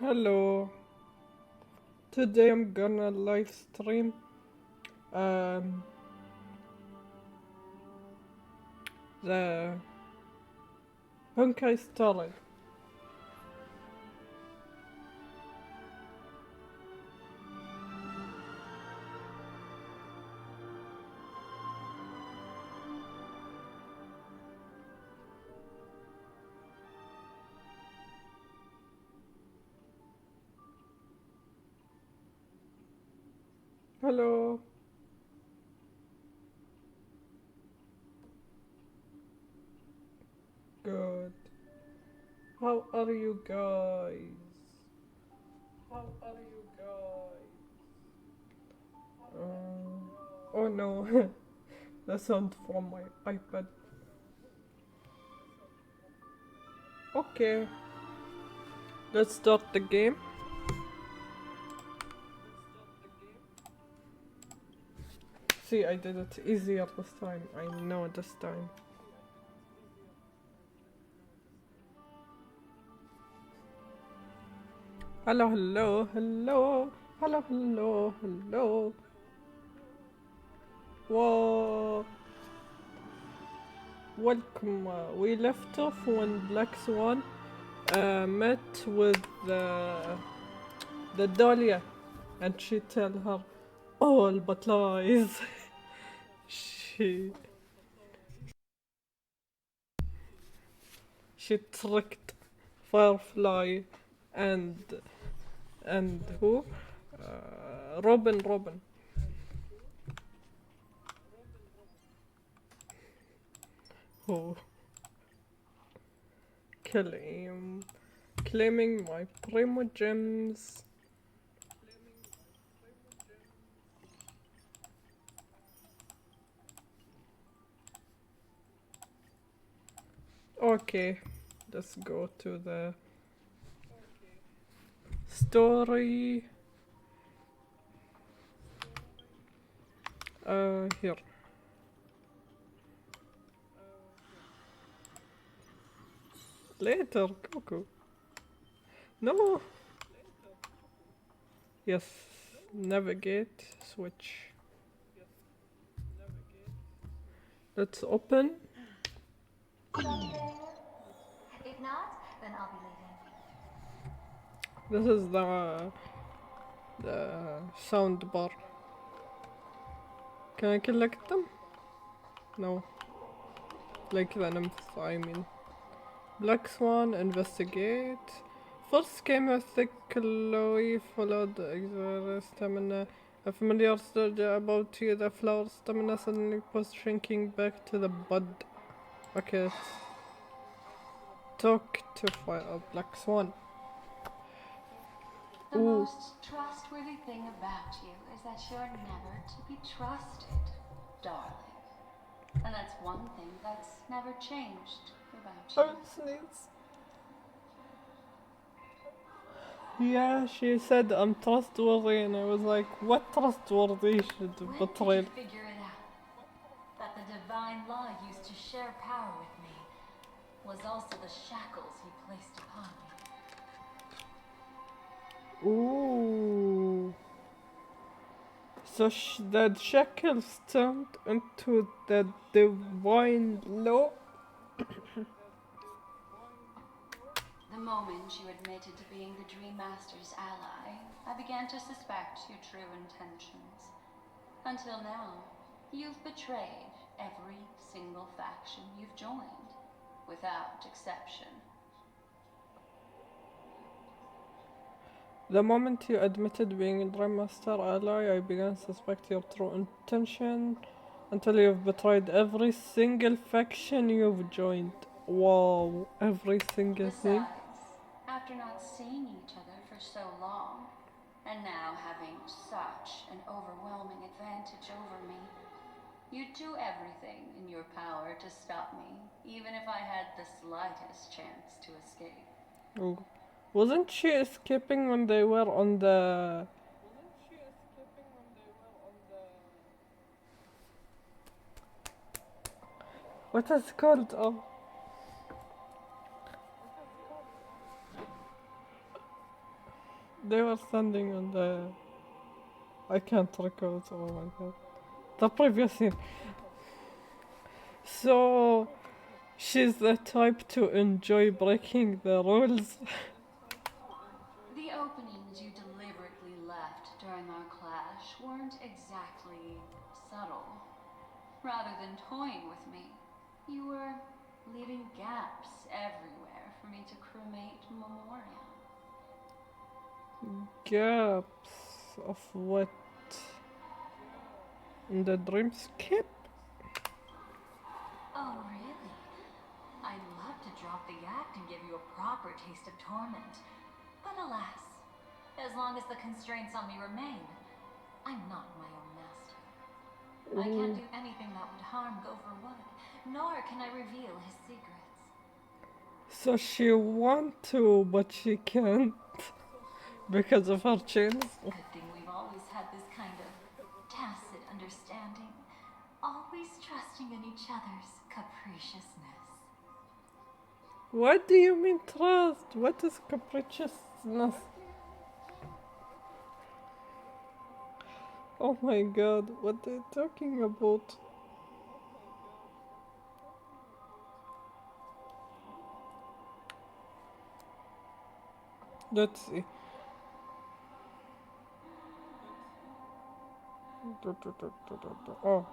Hello. Today I'm gonna live stream um the Honkai story. Hello. Good. How are you guys? How are you guys? Oh no. The sound from my iPad. Okay. Let's start the game. See, I did it easier this time. I know this time. Hello, hello, hello. Hello, hello, hello. Whoa. Welcome. We left off when Black Swan met with the Dahlia, and she tell her all but lies. she she tricked Firefly and who? Robin. Who claiming my primo gems. Okay, let's go to the story. Here. Later, Coco. No. Yes. Navigate. Switch. Let's open. Something? If not, then I'll be leaving. This is the sound bar. Can I collect them? No. Like the nymph, I mean. Black Swan, investigate. First came a thick Chloe, followed extra stamina. A familiar story about you, the flower stamina suddenly was shrinking back to the bud. Okay, let's talk to Black Swan. The Ooh. most trustworthy thing about you is that you're never to be trusted, darling. And that's one thing that's never changed about you. Oh, sneeze. Yeah, she said I'm trustworthy, and I was like, what trustworthy should When betray? did you figure it out? That the divine law used to share power with me was also the shackles he placed upon me. Ooh. So the shackles turned into the divine law. The moment you admitted to being the Dream Master's ally, I began to suspect your true intentions. Until now, you've betrayed every single faction you've joined, without exception. The moment you admitted being a Dream Master ally, I began to suspect your true intention until you've betrayed every single faction you've joined. Wow, every single thing. Besides, after not seeing each other for so long, and now having such an overwhelming advantage over me, you'd do everything in your power to stop me, even if I had the slightest chance to escape. Oh. Wasn't she escaping when they were on the... What is it called? Oh. they were standing on the... I can't recall, oh my god. The previous scene. So, she's the type to enjoy breaking the rules. The openings you deliberately left during our clash weren't exactly subtle. Rather than toying with me, you were leaving gaps everywhere for me to cremate memorial. Gaps of what? In the dreamscape? Oh, really? I'd love to drop the act and give you a proper taste of torment. But alas, as long as the constraints on me remain, I'm not my own master. I can't do anything that would harm Gopher Wood, nor can I reveal his secrets. So she want to, but she can't because of her chains. Good thing we've always had this kind of tacit understanding, always trusting in each other's capriciousness. What do you mean trust? What is capriciousness? Oh my god, what are you talking about? Let's see. Oh.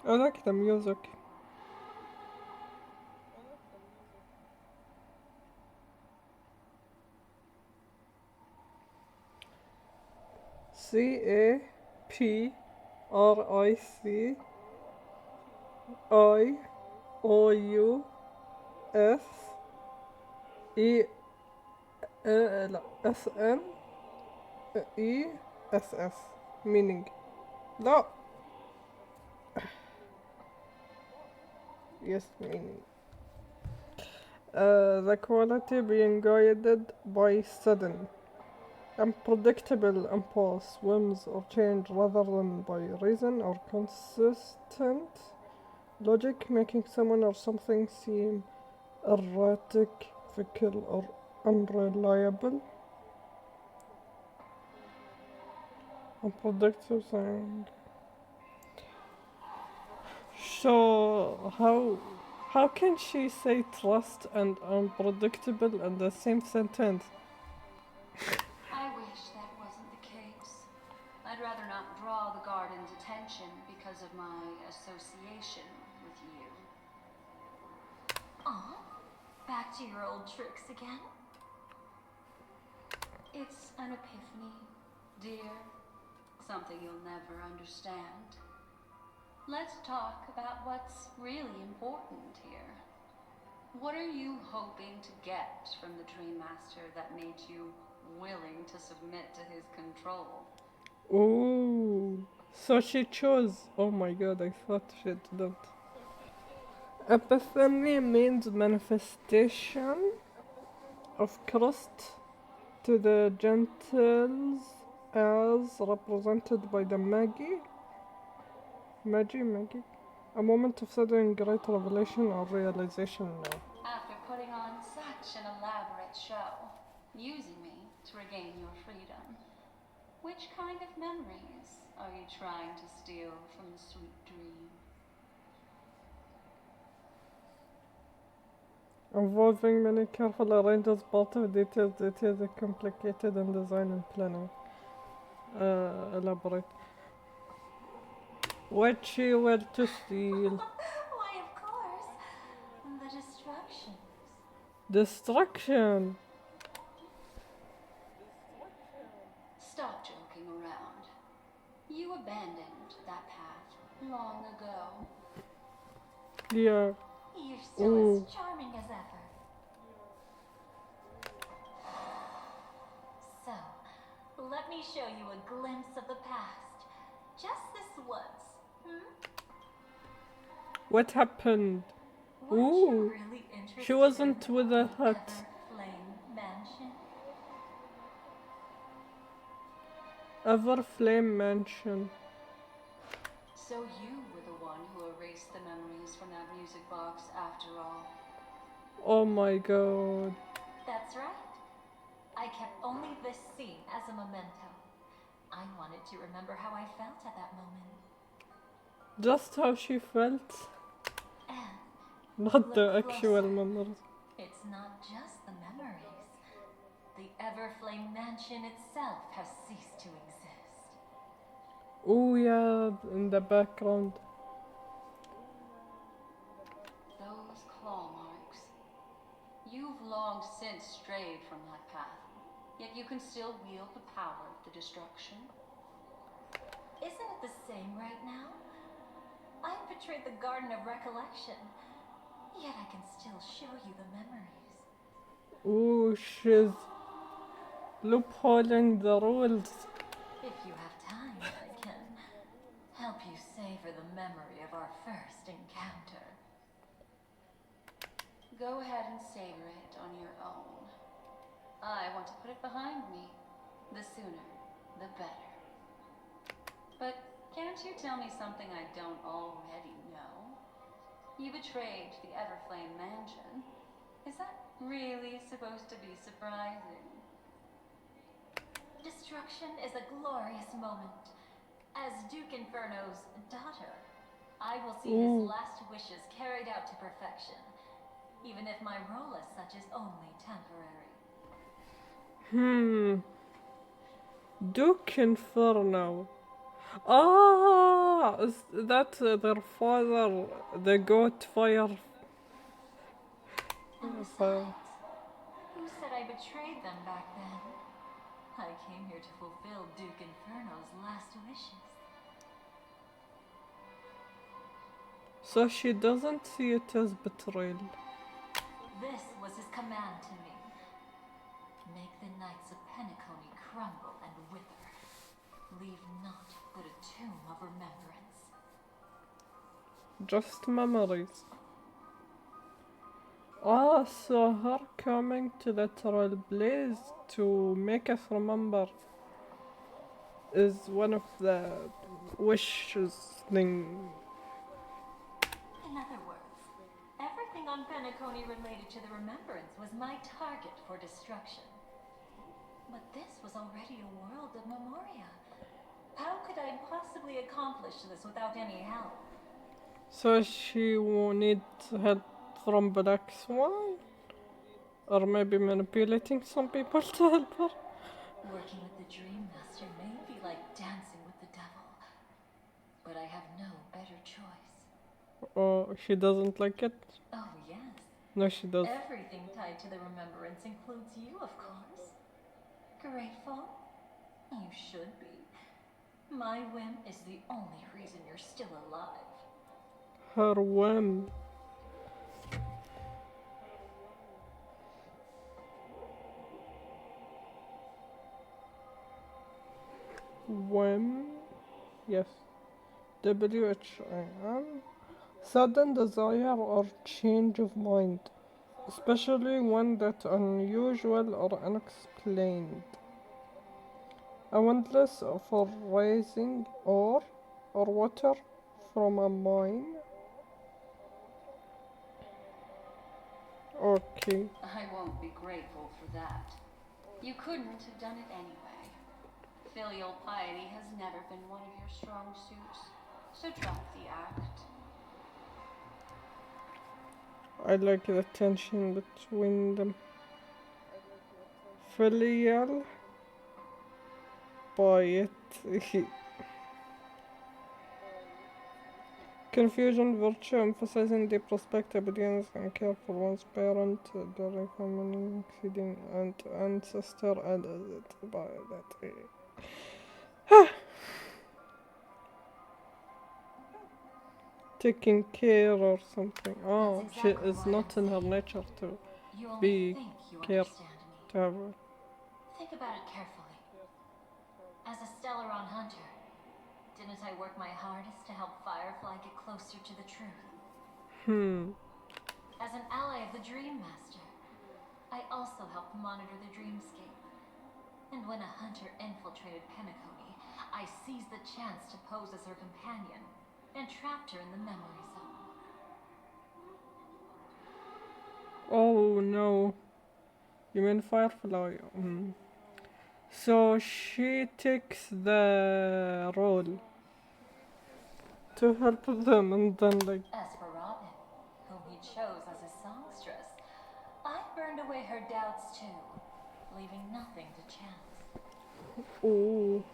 I like the music. CAPRICIOUS meaning. No. Yes, meaning. The quality being guided by sudden, unpredictable impulse, whims, or change rather than by reason or consistent logic, making someone or something seem erratic, fickle, or unreliable. Unpredictable thing. So how can she say trust and unpredictable in the same sentence? I wish that wasn't the case. I'd rather not draw the garden's attention because of my association with you. Aw, back to your old tricks again? It's an epiphany, dear. Something you'll never understand. Let's talk about what's really important here. What are you hoping to get from the Dream Master that made you willing to submit to his control? Ooh, so she chose. Oh my god, I thought she didn't. Epiphany means manifestation of Christ to the Gentiles as represented by the Magi. A moment of sudden great revelation or realization now. After putting on such an elaborate show, using me to regain your freedom, which kind of memories are you trying to steal from the sweet dream? Involving many careful arranges, part of details, complicated in design and planning. Elaborate. What she were to steal? Why, of course, the destructions. Destruction. Stop joking around. You abandoned that path long ago. Yeah. You're still as charming as ever. So, let me show you a glimpse of the past. Just this once, What happened? Weren't you really She interested wasn't in with a the hut. Everflame Mansion? Everflame Mansion. So you were the one who erased the memories from that music box after all. Oh my god. That's right. I kept only this scene as a memento. I wanted to remember how I felt at that moment. Just how she felt, And not the look actual closer. memories. It's not just the memories. The Everflame Mansion itself has ceased to exist. Oh yeah, in the background. Those claw marks. You've long since strayed from that path, yet you can still wield the power of the destruction. Isn't it the same right now? I've betrayed the Garden of Recollection, yet I can still show you the memories. Oh, she's loopholing the rules. If you have time, I can help you savor the memory of our first encounter. Go ahead and savor it on your own. I want to put it behind me. The sooner, the better. But can't you tell me something I don't already know? You betrayed the Everflame Mansion. Is that really supposed to be surprising? Destruction is a glorious moment. As Duke Inferno's daughter, I will see his last wishes carried out to perfection, even if my role as such is only temporary. Duke Inferno. Ah, is that their father, the goat fire? And besides, who said I betrayed them back then? I came here to fulfill Duke Inferno's last wishes. So she doesn't see it as betrayal. This was his command to me. Make the Knights of Penecony crumble and wither. Leave naught but a tomb of remembrance. Just memories. Ah, so her coming to the trailblaze to make us remember is one of the wishes thing. In other words, everything on Penecony related to the remembrance was my target for destruction. But this was already a world of memoria. How could I possibly accomplish this without any help? So she will need help from Black Swan? Or maybe manipulating some people to help her? Working with the Dream Master may be like dancing with the devil, but I have no better choice. Or she doesn't like it? Oh yes. No, she does. Everything tied to the remembrance includes you, of course. Grateful? You should be. My whim is the only reason you're still alive. Her whim. Whim? Yes. WHIM? Sudden desire or change of mind, especially one that's unusual or unexplained. A windlass for raising ore or water from a mine. Okay. I won't be grateful for that. You couldn't have done it anyway. Filial piety has never been one of your strong suits, so drop the act. I like the tension between them. Filial piety. Confusion, virtue, emphasizing deep respect, obedience, and care for one's parent, during family, exceeding and ancestor, and by that. Taking care or something. Oh, That's she exactly is why not I'm in her saying. nature to You only be think you care understand me. to have her. Think about it carefully. As a Stellaron hunter, didn't I work my hardest to help Firefly get closer to the truth? As an ally of the Dream Master, I also helped monitor the dreamscape. And when a hunter infiltrated Penecony, I seized the chance to pose as her companion and trapped her in the memory zone. Oh no. You mean Firefly? So she takes the role to help them and then like... As for Robin, whom he chose as his songstress, I burned away her doubts too, leaving nothing to chance. Oh.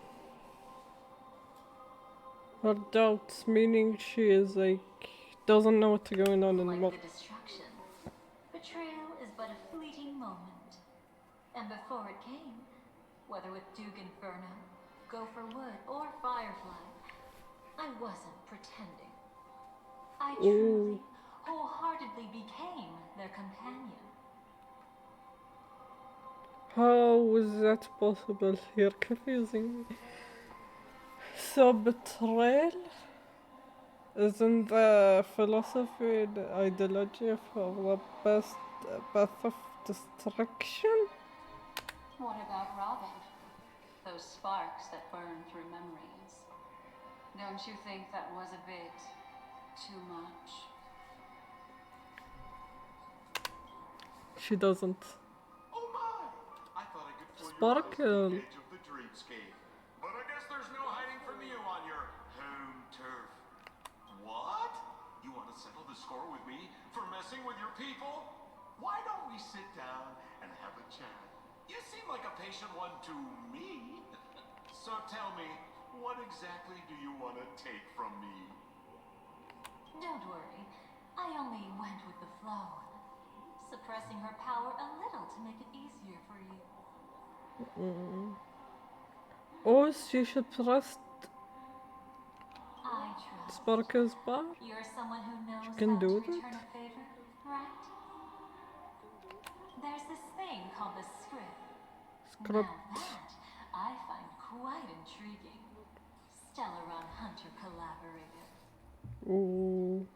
Her doubts, meaning she is like... doesn't know what's going on anymore. Like the destruction, betrayal is but a fleeting moment. And before it came, whether with Duke Inferno, Gopher Wood, or Firefly, I wasn't pretending. I truly, wholeheartedly became their companion. How is that possible? You're confusing me. So betrayal isn't the philosophy, the ideology of the best path of destruction? What about Robin? Those sparks that burn through memories. Don't you think that was a bit too much? She doesn't. Oh my! I thought I could feel your eyes at Sparkle. the edge of the dreamscape. But I guess there's no hiding from you on your home turf. What? You want to settle the score with me for messing with your people? Why don't we sit down and have a chat? You seem like a patient one to me. So tell me, what exactly do you want to take from me? Don't worry, I only went with the flow, suppressing her power a little to make it easier for you. Oh, she should trust I trust. Sparkle's bar? You're someone who knows can how do to that? return a favor, right? There's this thing called the script. Script. Now that I find quite intriguing. Stellaron Hunter collaborator. Ooh.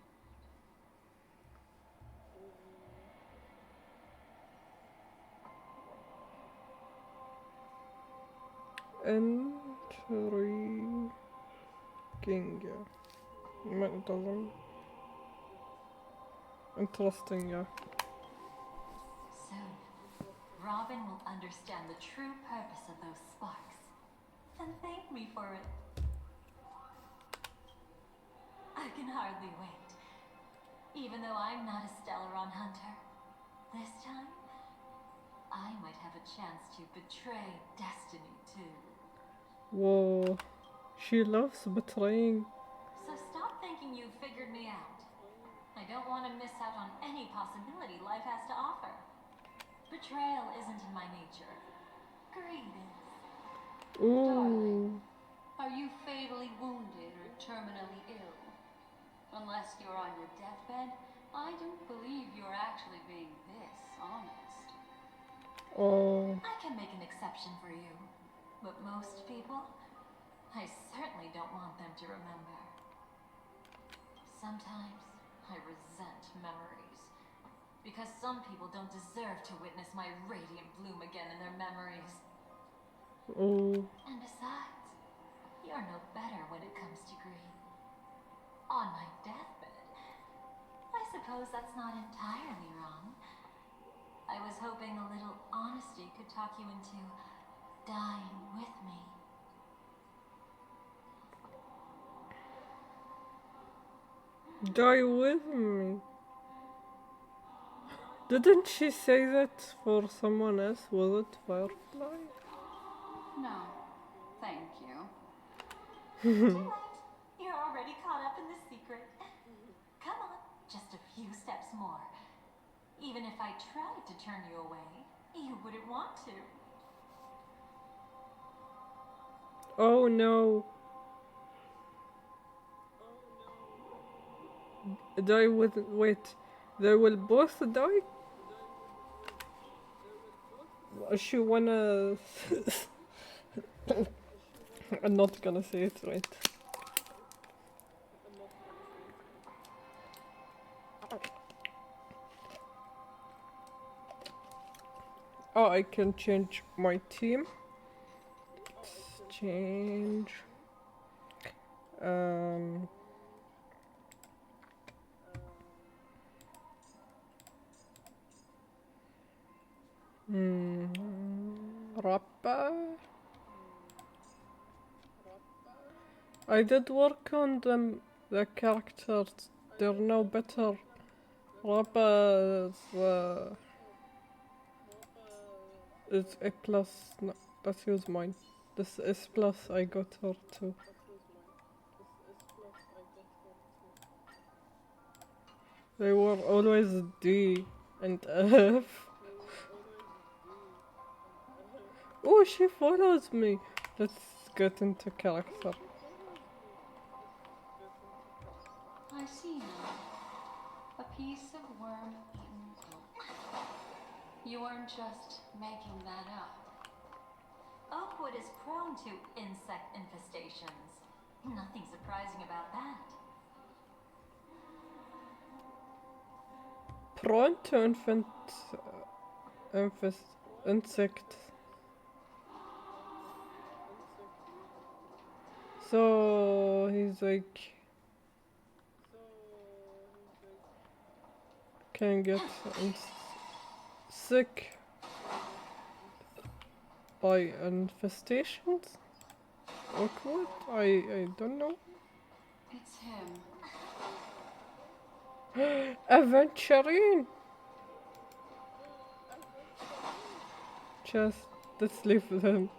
Intriguing. It doesn't. Interesting, yeah. Soon, Robin will understand the true purpose of those sparks and thank me for it. I can hardly wait. Even though I'm not a Stellaron Hunter, this time, I might have a chance to betray destiny too. Whoa. She loves betraying. So stop thinking you've figured me out. I don't want to miss out on any possibility life has to offer. Betrayal isn't in my nature. Greed is. Ooh. Are you fatally wounded or terminally ill? Unless you're on your deathbed, I don't believe you're actually being this honest. Oh. I can make an exception for you. But most people, I certainly don't want them to remember. Sometimes I resent memories. Because some people don't deserve to witness my radiant bloom again in their memories. Ooh. And besides, you're no better when it comes to greed. On my deathbed, I suppose that's not entirely wrong. I was hoping a little honesty could talk you into dying with me. Die with me. Didn't she say that for someone else? Was it Firefly? No, thank you. Too late. You're already caught up in the secret. Come on, just a few steps more. Even if I tried to turn you away, you wouldn't want to. Oh no. Die with... Wait. They will both die? She wanna... I'm not gonna say it right. Oh, I can change my team. Let's change. Um. I did work on them, the characters. They're now better. Rappa is A plus. No, let's use mine. This is plus. I got her too. They were always D and F. Oh, she follows me. Let's get into character. I see now. A piece of worm-eaten oak. You weren't just making that up. Oakwood is prone to insect infestations. Nothing surprising about that. Prone to insect. So he's like can get sick by infestations. Awkward. I don't know. It's him. Aventurine. Just let's leave them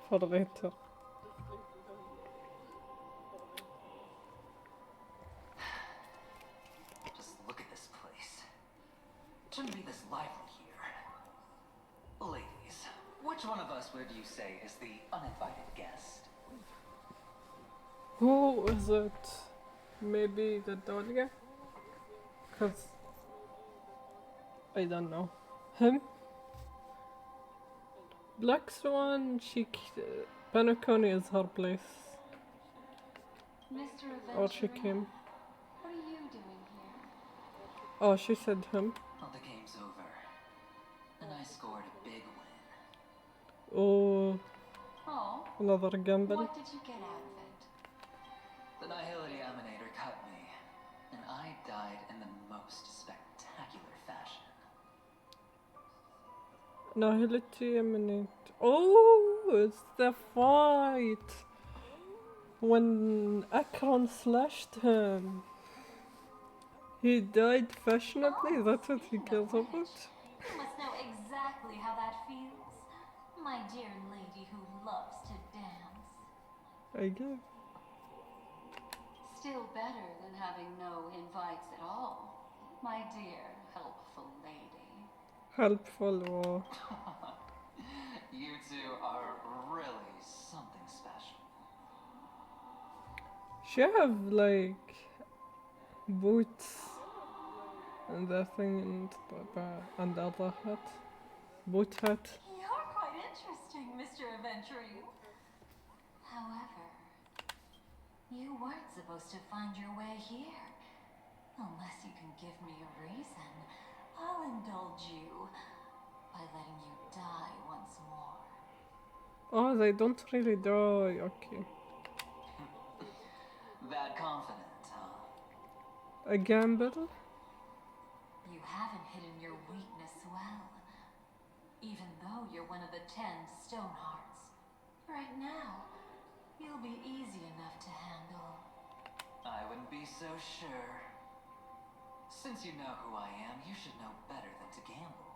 for later. Just look at this place. It shouldn't be this lively here. Ladies, which one of us would you say is the uninvited guest? Who is it? Maybe the dahlia? Cause I don't know. Him? Black Swan, penecony is her place. Mr. Or she Aventurine, came. what are you doing here? Oh, she said him. Well, the game's over. And I scored a big win. Oh, Oh, another gamble. what did you get out of it? The Nihility Emanator cut me, and I died in the most spectacular fashion. Nihility emanate. Oh, it's the fight when Akron slashed him. He died fashionably. That's what he cares about. You must know exactly how that feels. My dear lady who loves to dance. I guess. Still better than having no invites at all, my dear helpful lady. Helpful or You two are really something special. she have like boots and that thing and other hat. Boot hat. You're quite interesting, Mr. Aventurine. However, you weren't supposed to find your way here. Unless you can give me a reason, I'll indulge you by letting you die once more. Oh, they don't really die. Okay. That confident, huh? A gamble? You haven't hidden your weakness well, even though you're one of the 10 Stonehearts. Right now, you'll be easy enough to handle. I wouldn't be so sure. Since you know who I am, you should know better than to gamble.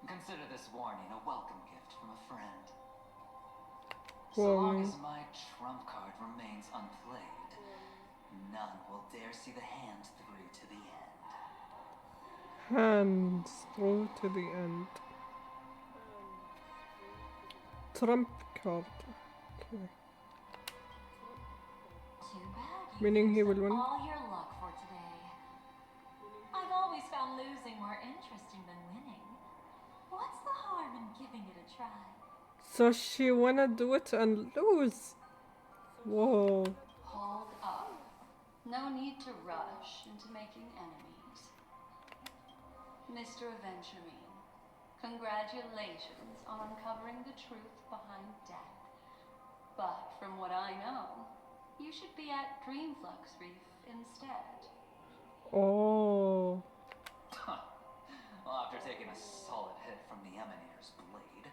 Consider this warning a welcome gift from a friend. So long as my trump card remains unplayed, none will dare see the hand through to the end. Hands through to the end. Trump card. Okay. Too bad you Meaning he used will up win? all your luck for today. I've always found losing more interesting than winning. What's the harm in giving it a try? So she wanna do it and lose. Whoa. Hold up. No need to rush into making enemies. Mr. Aventurine, congratulations on uncovering the truth behind death. But from what I know, you should be at Dreamflux Reef instead. Oh. Well, after taking a solid hit from the Emanator's blade,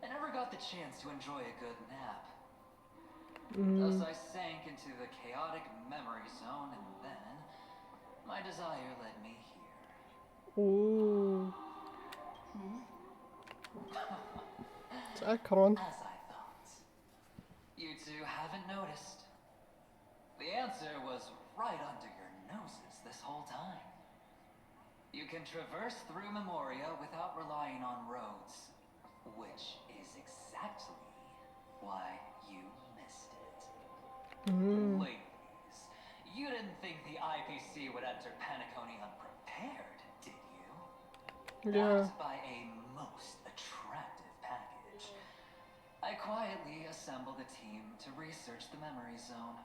I never got the chance to enjoy a good nap. Thus I sank into the chaotic memory zone, and then my desire led me here. Ooh. It's Akron. As I thought. You two haven't noticed. The answer was right under your noses this whole time. You can traverse through Memoria without relying on roads, which is exactly why you missed it. Ladies, you didn't think the IPC would enter Penecony unprepared, did you? Yeah. Backed by a most attractive package, I quietly assembled a team to research the memory zone.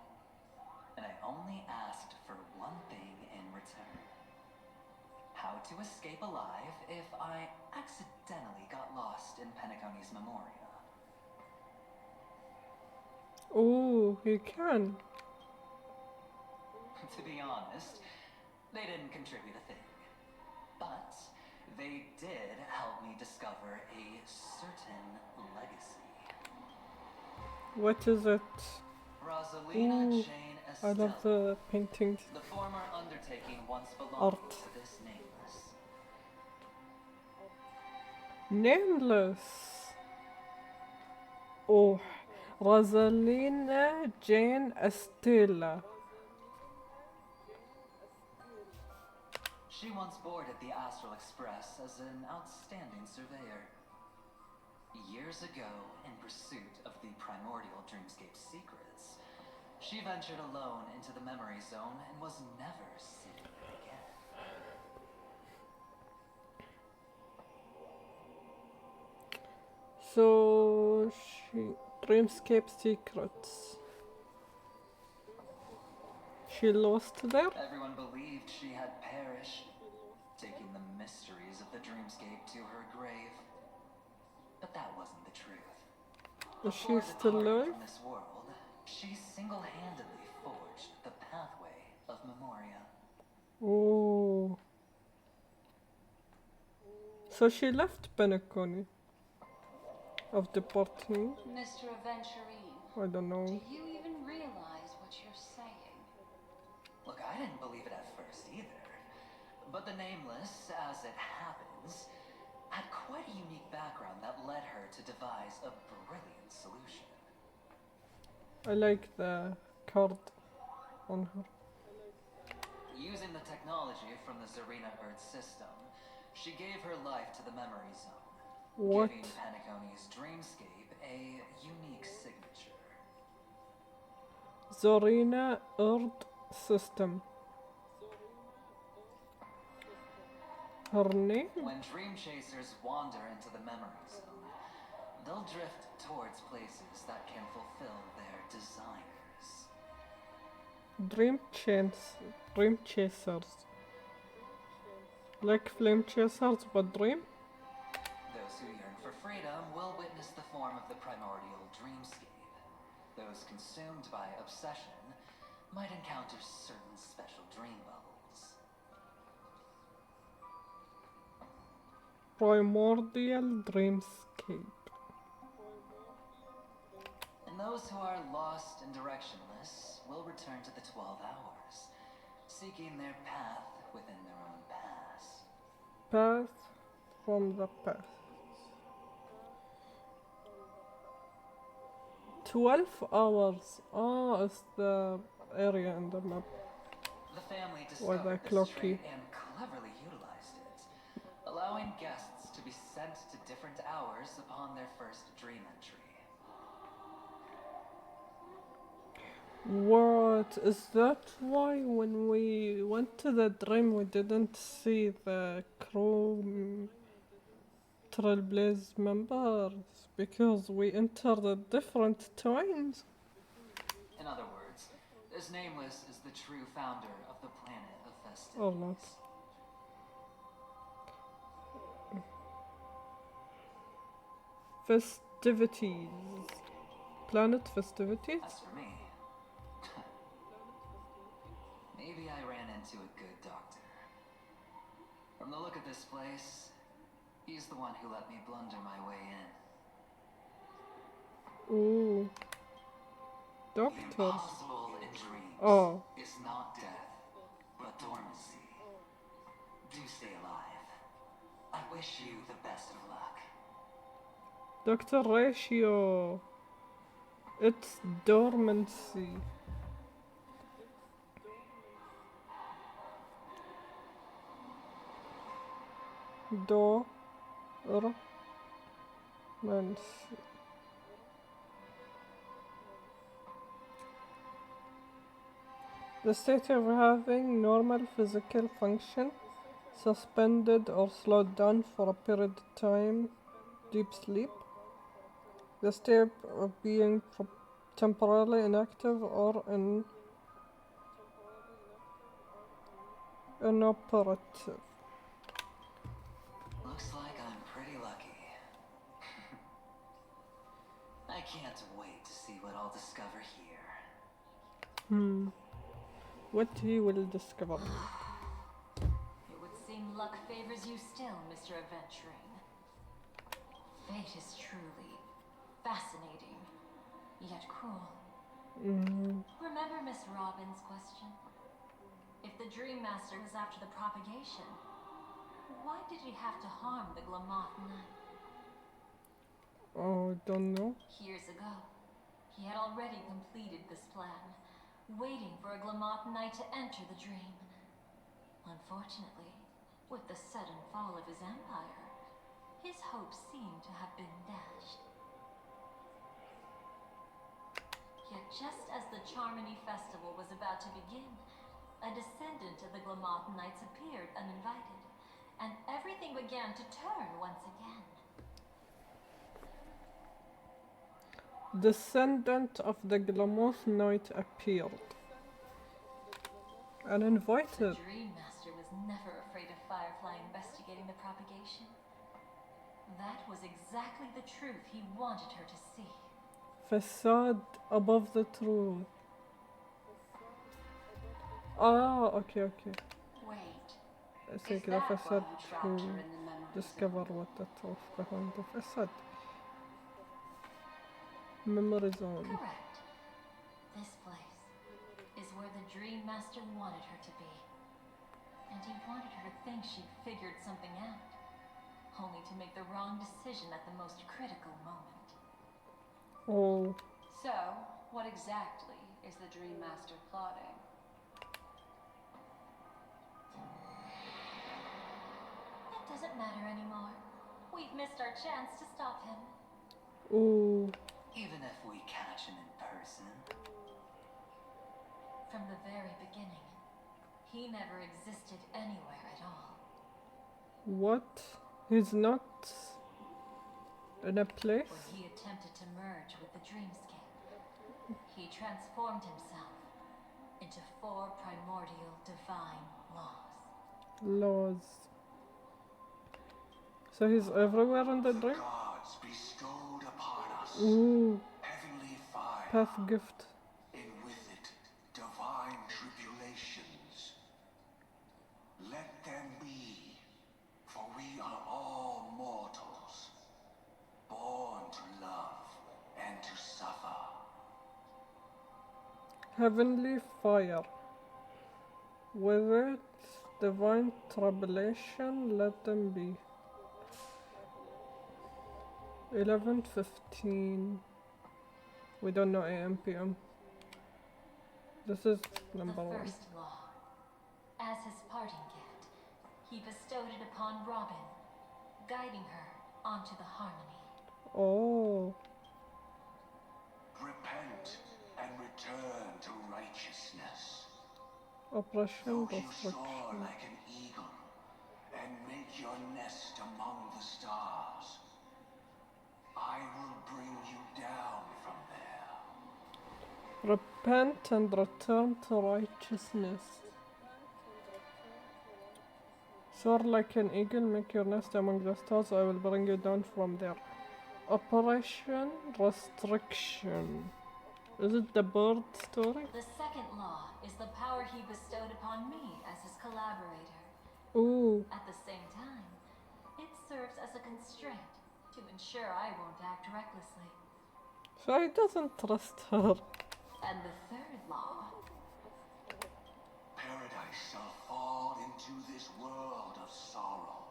And I only asked for one thing in return. How to escape alive if I accidentally got lost in Penecony's Memoria. Ooh, you can. To be honest, they didn't contribute a thing. But they did help me discover a certain legacy. What is it? Rosalina Ooh, Jane I love Estelle. the paintings. The former undertaking once belonged Art. to this nameless. Nameless. Oh, Rosalina Jane Estella. She once boarded the Astral Express as an outstanding surveyor. Years ago, in pursuit of the primordial dreamscape secrets, she ventured alone into the memory zone and was never seen again. So she Dreamscape Secrets. She lost there? Everyone believed she had perished, taking the mysteries of the dreamscape to her grave. But that wasn't the truth. Is she Before still departing alive? from this world, she single-handedly forged the pathway of Memoria. Oh. So she left Penecony of departing. Mr. Aventurine, I don't know. do you even realize what you're saying? Look, I didn't believe it at first either. But the Nameless, as it happens, had quite a unique background that led her to devise a brilliant solution. I like the card on her. Using the technology from the Zarina Earth system, she gave her life to the memory zone, What? giving Penecony's dreamscape a unique signature. Zorina Earth System. Her name? When dream chasers wander into the memory zone, they'll drift towards places that can fulfill their desires. Dream Chasers. Like Flame Chasers, but dream? Those who yearn for freedom will witness the form of the primordial dreamscape. Those consumed by obsession might encounter certain special dream bubbles. Primordial Dreamscape. And those who are lost and directionless will return to the 12 hours, seeking their path within their own past. Path from the past. 12 hours. Oh, it's the area in the map. The family Or the discovered this clocky. trait and cleverly utilized it, allowing guests to be sent to different hours upon their first dream entry. What? Is that why when we went to the dream we didn't see the crew Trailblaze members? Because we entered at different times? In other words, this Nameless is the true founder of the planet of festivities. Or not. Festivities. Planet festivities? As for me, maybe I ran into a good doctor. From the look of this place, he's the one who let me blunder my way in. Ooh. The Doctors. impossible in dreams Oh. is not death, but dormancy. Do stay alive. I wish you the best of luck. Dr. Ratio. It's dormancy. Dormancy. The state of having normal physical function, suspended or slowed down for a period of time, deep sleep. The state of being temporarily inactive or inoperative. Looks like I'm pretty lucky. I can't wait to see what I'll discover here. What he will discover. It would seem luck favors you still, Mr. Adventuring. Fate is truly fascinating, yet cruel. Remember Miss Robin's question? If the Dream Master was after the propagation, why did he have to harm the Glamoth Knight? Oh, don't know. Years ago, he had already completed this plan, waiting for a Glamoth Knight to enter the dream. Unfortunately, with the sudden fall of his empire, his hopes seemed to have been dashed. Yet just as the Charmony Festival was about to begin, a descendant of the Glamoth Knights appeared uninvited, and everything began to turn once again. Descendant of the Glamoth Knight appeared. Uninvited. The Dream Master was never afraid of Firefly investigating the propagation. That was exactly the truth he wanted her to see. Facade above the truth. Ah, okay. Wait, I is think the that why facade you to dropped her in the memory discover zone? what the truth behind the facade. Memory zone. Correct. This place is where the Dream Master wanted her to be. And he wanted her to think she'd figured something out, only to make the wrong decision at the most critical moment. Oh, So, what exactly is the Dream Master plotting? It doesn't matter anymore. We've missed our chance to stop him. ooh. Even if we catch him in person. From the very beginning, he never existed anywhere at all. What? He's not in a place? When he attempted to merge with the dreamscape, he transformed himself into 4 primordial divine laws. Laws. So he's everywhere in the dream? Gods bestowed upon us Ooh, heavenly fire, path gift. and with it divine tribulations. Let them be, for we are all mortals, born to love and to suffer. Heavenly fire. With it, divine tribulation, let them be. 11:15. We don't know AM, PM. This is number The 1. first law. As his parting gift, he bestowed it upon Robin, guiding her onto the harmony. Oh, Repent and return to righteousness. oppression, Though you soar destruction. like an eagle and make your nest among the stars, I will bring you down from there. Repent and return to righteousness. Soar like an eagle, make your nest among the stars, I will bring you down from there. Operation restriction. Is it the bird story? The second law is the power he bestowed upon me as his collaborator. Ooh, At the same time, it serves as a constraint to ensure I won't act recklessly. so he doesn't trust her. And the third law. Paradise shall fall into this world of sorrow.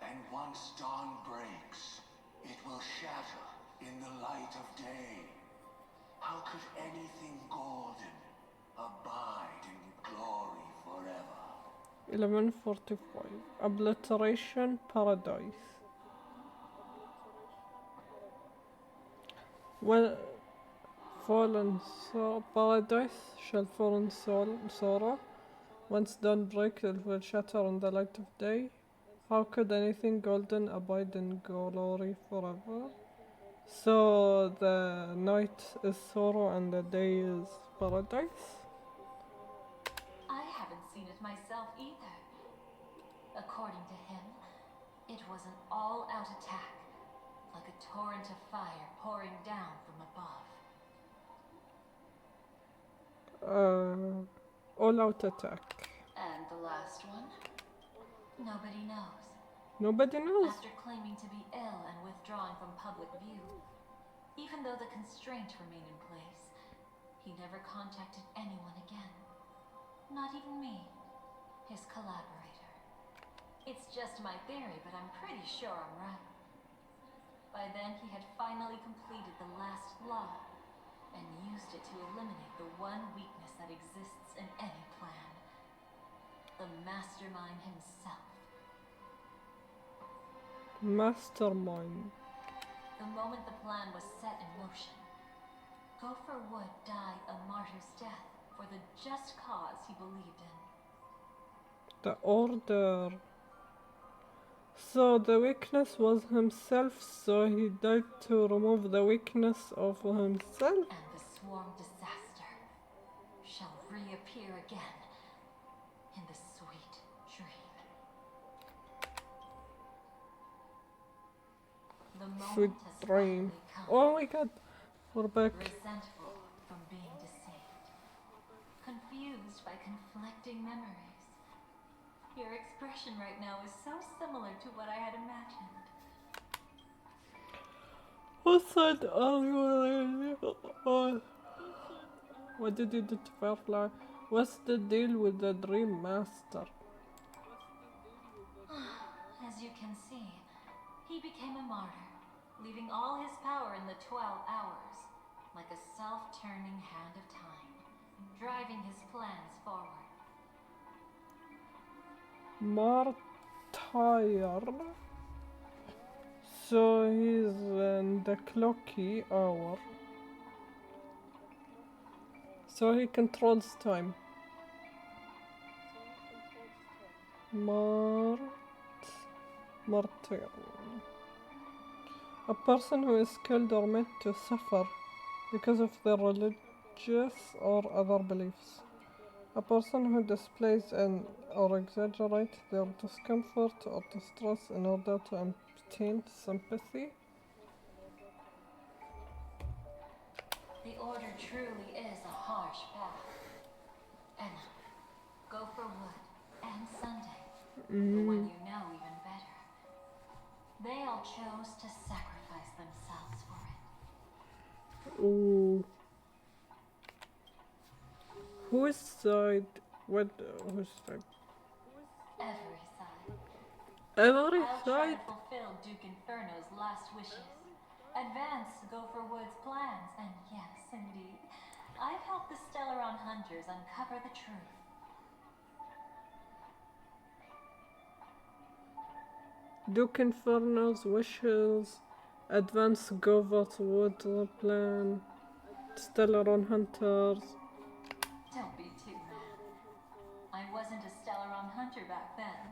And once dawn breaks, it will shatter in the light of day. How could anything golden abide in glory forever? 11:45. Obliteration Paradise. Well, fallen paradise shall fall in sorrow. Once dawn breaks, it will shatter in the light of day. How could anything golden abide in glory forever? So the night is sorrow and the day is paradise? I haven't seen it myself either. According to him, it was an all-out attack, like a torrent of fire pouring down from above. All out attack. And the last one? Nobody knows. Nobody knows. After claiming to be ill and withdrawing from public view, even though the constraint remained in place, he never contacted anyone again. Not even me, his collaborator. It's just my theory, but I'm pretty sure I'm right. By then, he had finally completed the last law and used it to eliminate the one weakness that exists in any plan. The mastermind himself. Mastermind. The moment the plan was set in motion, Gopher Wood died a martyr's death for the just cause he believed in. The order. So the weakness was himself, so he died to remove the weakness of himself? And the swarm disaster shall reappear again in the sweet dream. The Sweet moment has dream. finally come. Oh my god, we're back. Resentful from being deceived. Confused by conflicting memories. Your expression right now is so similar to what I had imagined. What's that? What did you do to Firefly? What's the deal with the Dream Master? As you can see, he became a martyr, leaving all his power in the 12 hours, like a self-turning hand of time, driving his plans forward. Martyr. So he's in the clocky hour. So he controls time. Martyr. A person who is killed or made to suffer because of their religious or other beliefs. A person who displays or exaggerates their discomfort or distress in order to obtain sympathy. The Order truly is a harsh path. And Gopher Wood and Sunday, the one you know even better, they all chose to sacrifice themselves for it. Ooh. Whose side? Whose side? Every side. Every I'll try side? to fulfill Duke Inferno's last wishes. Advance Gopher Wood's plans, and yes, indeed, I've helped the Stellaron hunters uncover the truth. Duke Inferno's wishes. Advance Govert Wood plan. Stellaron Hunters. Don't be too mad. I wasn't a Stellaron hunter back then.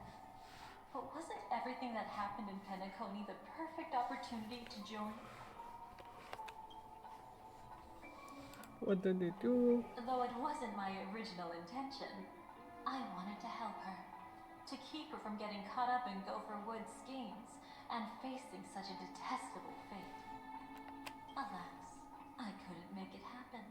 But wasn't everything that happened in Penecony the perfect opportunity to join? What did he do? Though it wasn't my original intention, I wanted to help her. To keep her from getting caught up in Gopher Wood's schemes and facing such a detestable fate. Alas, I couldn't make it happen.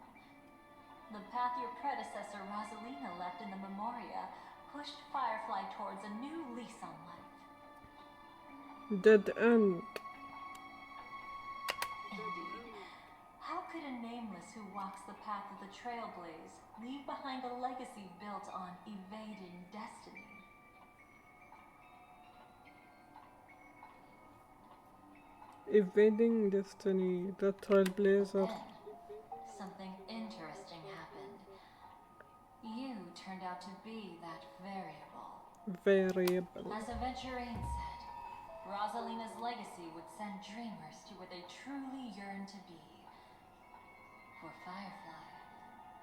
The path your predecessor Rosalina left in the Memoria pushed Firefly towards a new lease on life. Dead end. Indeed. How could and nameless who walks the path of the trailblaze leave behind a legacy built on evading destiny. Evading destiny, the trailblazer. Then, something interesting happened. You turned out to be that variable. Variable. As Aventurine said, Rosalina's legacy would send dreamers to where they truly yearn to be. For Firefly,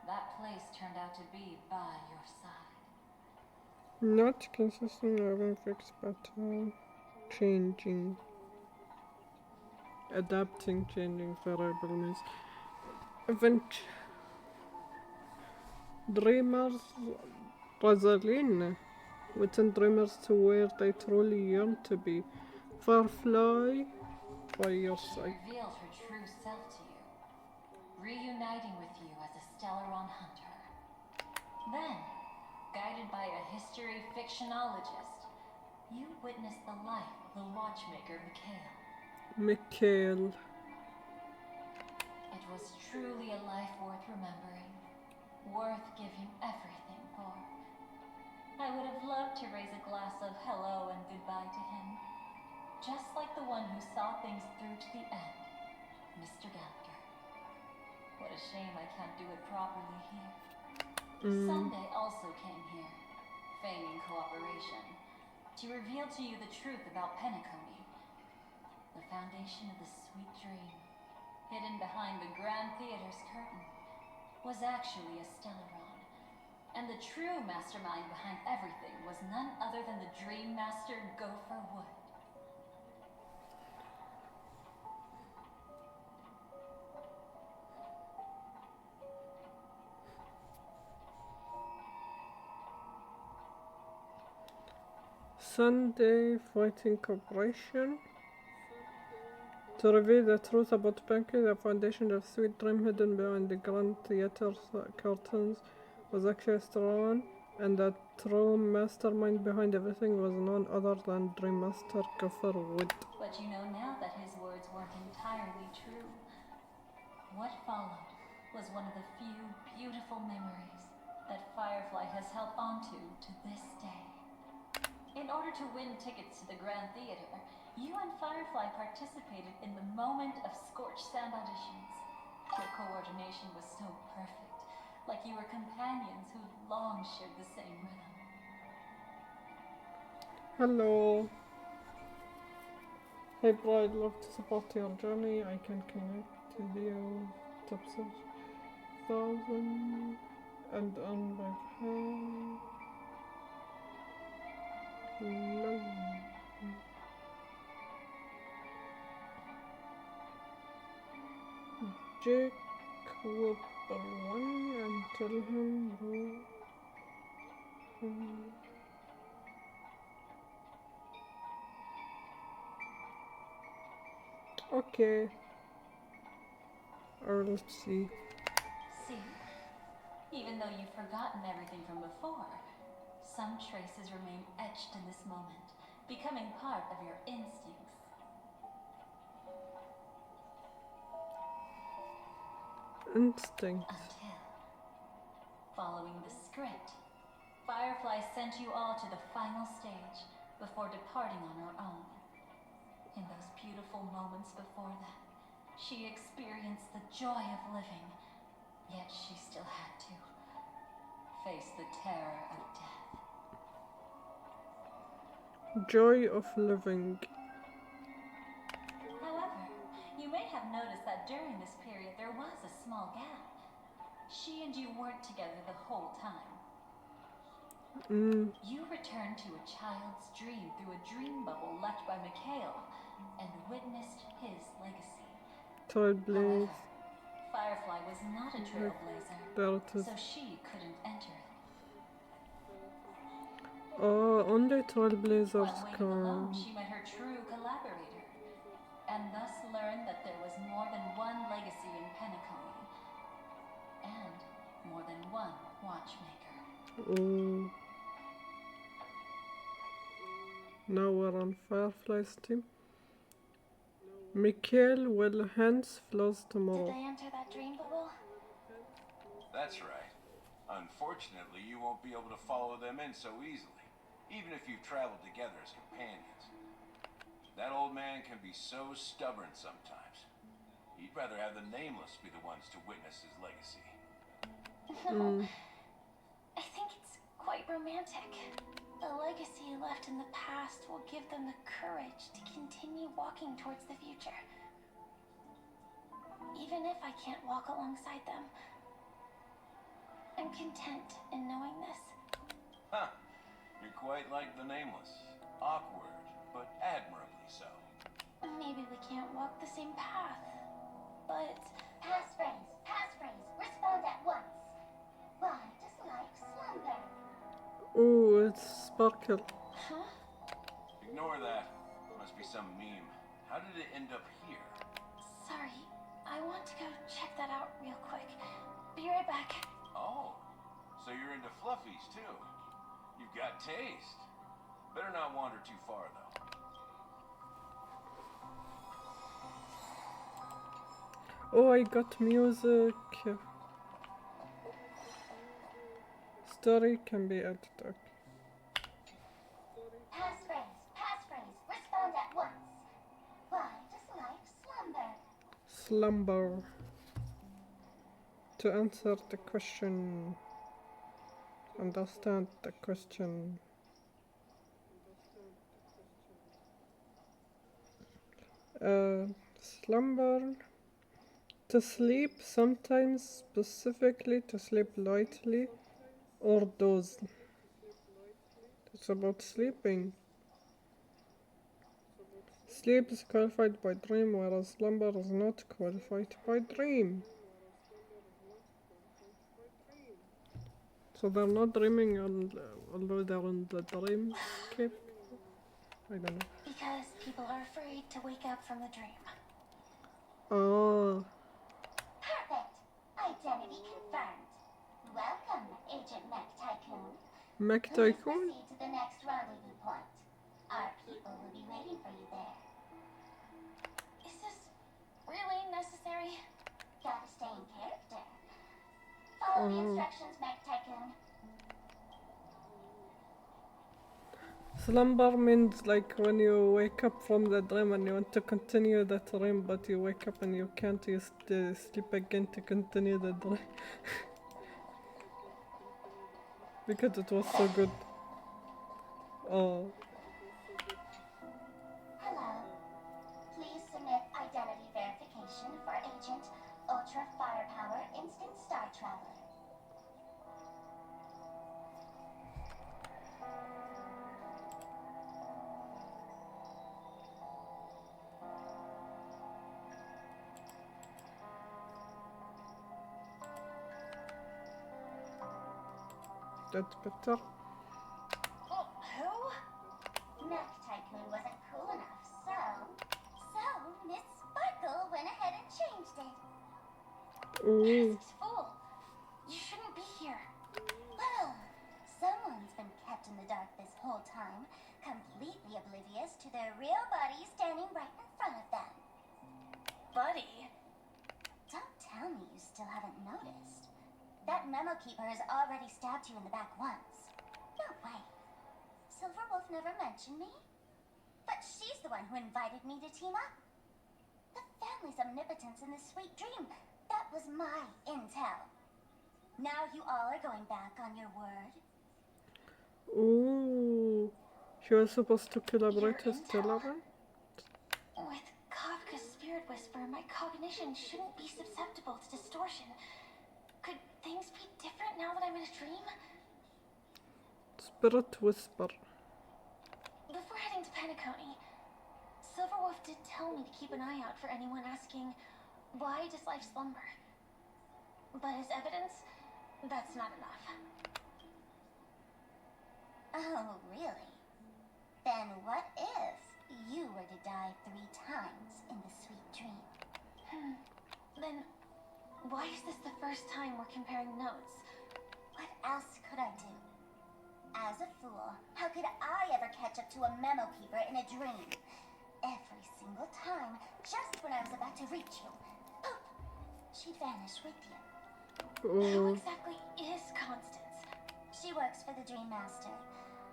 that place turned out to be by your side. Not consistent urban fixed pattern. Changing. Adapting, changing variable means event. Dreamers Rosaline would send dreamers to where they truly yearn to be. Firefly by your She side. revealed her true self to you, reuniting with you as a Stellaron hunter. Then, guided by a history fictionologist, you witnessed the life of the watchmaker Mikhail. Mikhail. It was truly a life worth remembering, worth giving everything for. I would have loved to raise a glass of hello and goodbye to him, just like the one who saw things through to the end, Mr. Gallagher. What a shame I can't do it properly here. Sunday also came here, feigning cooperation, to reveal to you the truth about penecony, the foundation of the sweet dream, hidden behind the Grand Theater's curtain, was actually a Stellaron. And the true mastermind behind everything was none other than the Dream Master Gopher Wood. Sunday fighting corporation. To reveal the truth about Panky, the foundation of sweet dream hidden behind the Grand Theater's curtains was actually Stellaron, and the true mastermind behind everything was none other than Dream Master Gopher Wood. But you know now that his words weren't entirely true. What followed was one of the few beautiful memories that Firefly has held onto to this day. In order to win tickets to the Grand Theater, you and Firefly participated in the moment of scorched sand auditions. Your coordination was so perfect, like you were companions who long shared the same rhythm. Hello. Hey bro, I'd love to support your journey. I can connect to you. Tips of 1,000 and earn back half. No. Jake Whopper 1 and tell him who. Okay. Or let's see. See? Even though you've forgotten everything from before, some traces remain etched in this moment, becoming part of your instincts. Instinct. Until, following the script, Firefly sent you all to the final stage before departing on her own. In those beautiful moments before that, she experienced the joy of living, yet she still had to face the terror of death. Joy of living. However, you may have noticed that during this period there was a small gap. She and you weren't together the whole time. You returned to a child's dream through a dream bubble left by Mikhail and witnessed his legacy. Trailblaze. However, Firefly was not a trailblazer, There it is. so she couldn't enter it. Oh, only While trailblazers waiting alone, can. she met her true collaborator, and thus learned that there was more than one legacy in penecony, and more than one watchmaker. Oh. Now we're on Firefly's team. Mikhail will hence flows Did tomorrow. they enter that dream bubble? That's right. Unfortunately, you won't be able to follow them in so easily, even if you've traveled together as companions. That old man can be so stubborn sometimes. He'd rather have the Nameless be the ones to witness his legacy. No. I think it's quite romantic. The legacy left in the past will give them the courage to continue walking towards the future. Even if I can't walk alongside them, I'm content in knowing this. Huh. You're quite like the Nameless. Awkward, but admirably so. Maybe we can't walk the same path, but... Pass phrase, respond at once. Why does life slumber? Ooh, it's Sparkle. Huh? Ignore that. Must be some meme. How did it end up here? Sorry, I want to go check that out real quick. Be right back. Oh, so you're into fluffies too. You've got taste. Better not wander too far though. Oh, I got music. Story can be added. Okay. Pass phrase, respond at once. Why does life slumber? Slumber. To answer the question. Understand the question. Slumber. To sleep, sometimes specifically to sleep lightly or doze. It's about sleeping. Sleep is qualified by dream, whereas slumber is not qualified by dream. So they're not dreaming although they're in the dreamscape? I don't know. Because people are afraid to wake up from the dream. Oh. Perfect. Identity confirmed. Welcome, Agent Mech Tycoon. Mech Please Tycoon? proceed to the next rendezvous point. Our people will be waiting for you there. Is this really necessary? Gotta stay in character. Follow the instructions, Mech Tycoon. Slumber means like when you wake up from the dream and you want to continue the dream, but you wake up and you can't, you sleep again to continue the dream. Because it was so good. Oh. Hello. Please submit identity verification for Agent Ultra Firepower Instant Star Traveler. That's better. Oh, who? Mech Tycoon wasn't cool enough, so Miss Sparkle went ahead and changed it. Ooh. Masked fool. You shouldn't be here. Well, someone's been kept in the dark this whole time, completely oblivious to their real body standing right in front of them. Buddy. Don't tell me you still haven't noticed. That memo keeper has already stabbed you in the back once. No way. Silverwolf never mentioned me. But she's the one who invited me to team up. The family's omnipotence in this sweet dream, that was my intel. Now you all are going back on your word. Ooh. She was supposed to collaborate Your with intel? Teleron? With Kafka's spirit whisper, my cognition shouldn't be susceptible to distortion. Could things be different now that I'm in a dream? Spirit Whisper. Before heading to Penecony, Silverwolf did tell me to keep an eye out for anyone asking, why does life slumber? But as evidence, that's not enough. Oh, really? Then what if you were to die 3 times in the sweet dream? Then, why is this the first time we're comparing notes? What else could I do? As a fool, how could I ever catch up to a memo keeper in a dream? every single time, just when I was about to reach you, poof, she'd vanish with you. Who Oh, exactly is Constance? She works for the Dream Master,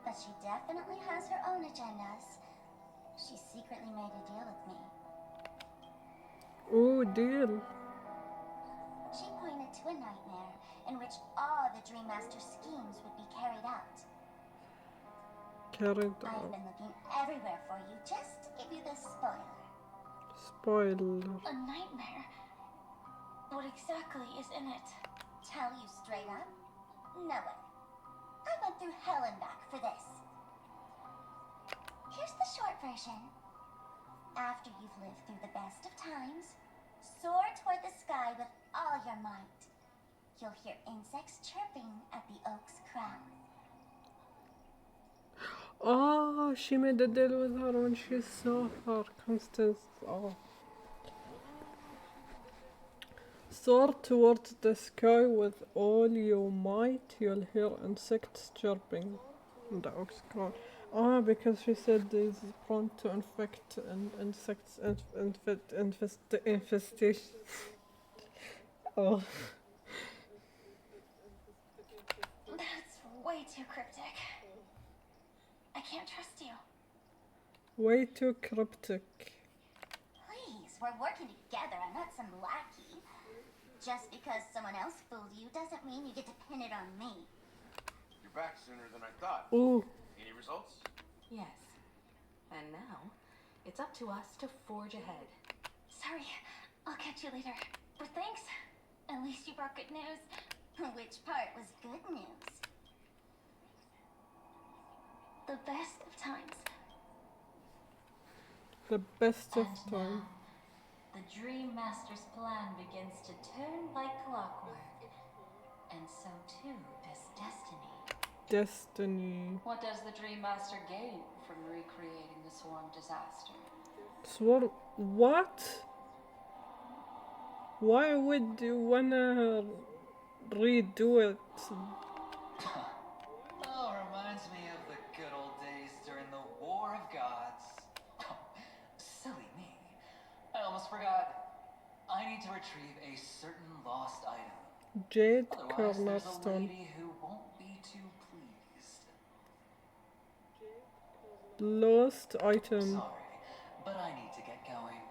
but she definitely has her own agendas. She secretly made a deal with me. oh, deal. She pointed to a nightmare in which all the Dream Master schemes would be carried out. Carried I've out. been looking everywhere for you just to give you this spoiler. Spoiler. A nightmare? What exactly is in it? Tell you straight up, no way. I went through hell and back for this. Here's the short version. After you've lived through the best of times, soar toward the sky with all your might. You'll hear insects chirping at the oak's crown. Oh, she made a deal with her when she saw her. Constance. Oh. Soar towards the sky with all your might. You'll hear insects chirping in the oak's crown. Ah, because she said is prone to infect and insects infestation. Oh, That's way too cryptic. I can't trust you. way too cryptic. Please, we're working together. I'm not some lackey. Just because someone else fooled you doesn't mean you get to pin it on me. You're back sooner than I thought. Ooh, Any results? Yes. And now, it's up to us to forge ahead. Sorry, I'll catch you later. But thanks. At least you brought good news. Which part was good news? The best of times. the best of And time. now, the Dream Master's plan begins to turn like clockwork. And so too does destiny. Destiny. What does the Dream Master gain from recreating the Swarm disaster? Swarm. What? Why would you wanna redo it? Oh, reminds me of the good old days during the War of Gods. Silly me. I almost forgot. I need to retrieve a certain lost item. Jade Otherwise, there's a cornerstone. lady who won't be too pleased. Lost item. Sorry, but I need to get going.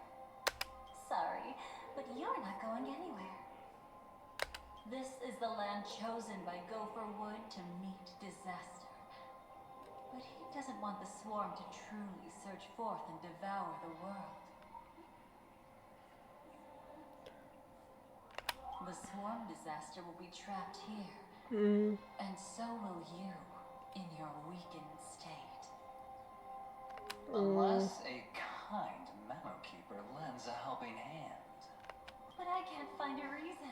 Sorry, but you're not going anywhere. This is the land chosen by Gopher Wood to meet disaster. But he doesn't want the Swarm to truly surge forth and devour the world. The Swarm disaster will be trapped here, and so will you, in your weakened state. Unless a kind memo keeper lends a helping hand. But I can't find a reason.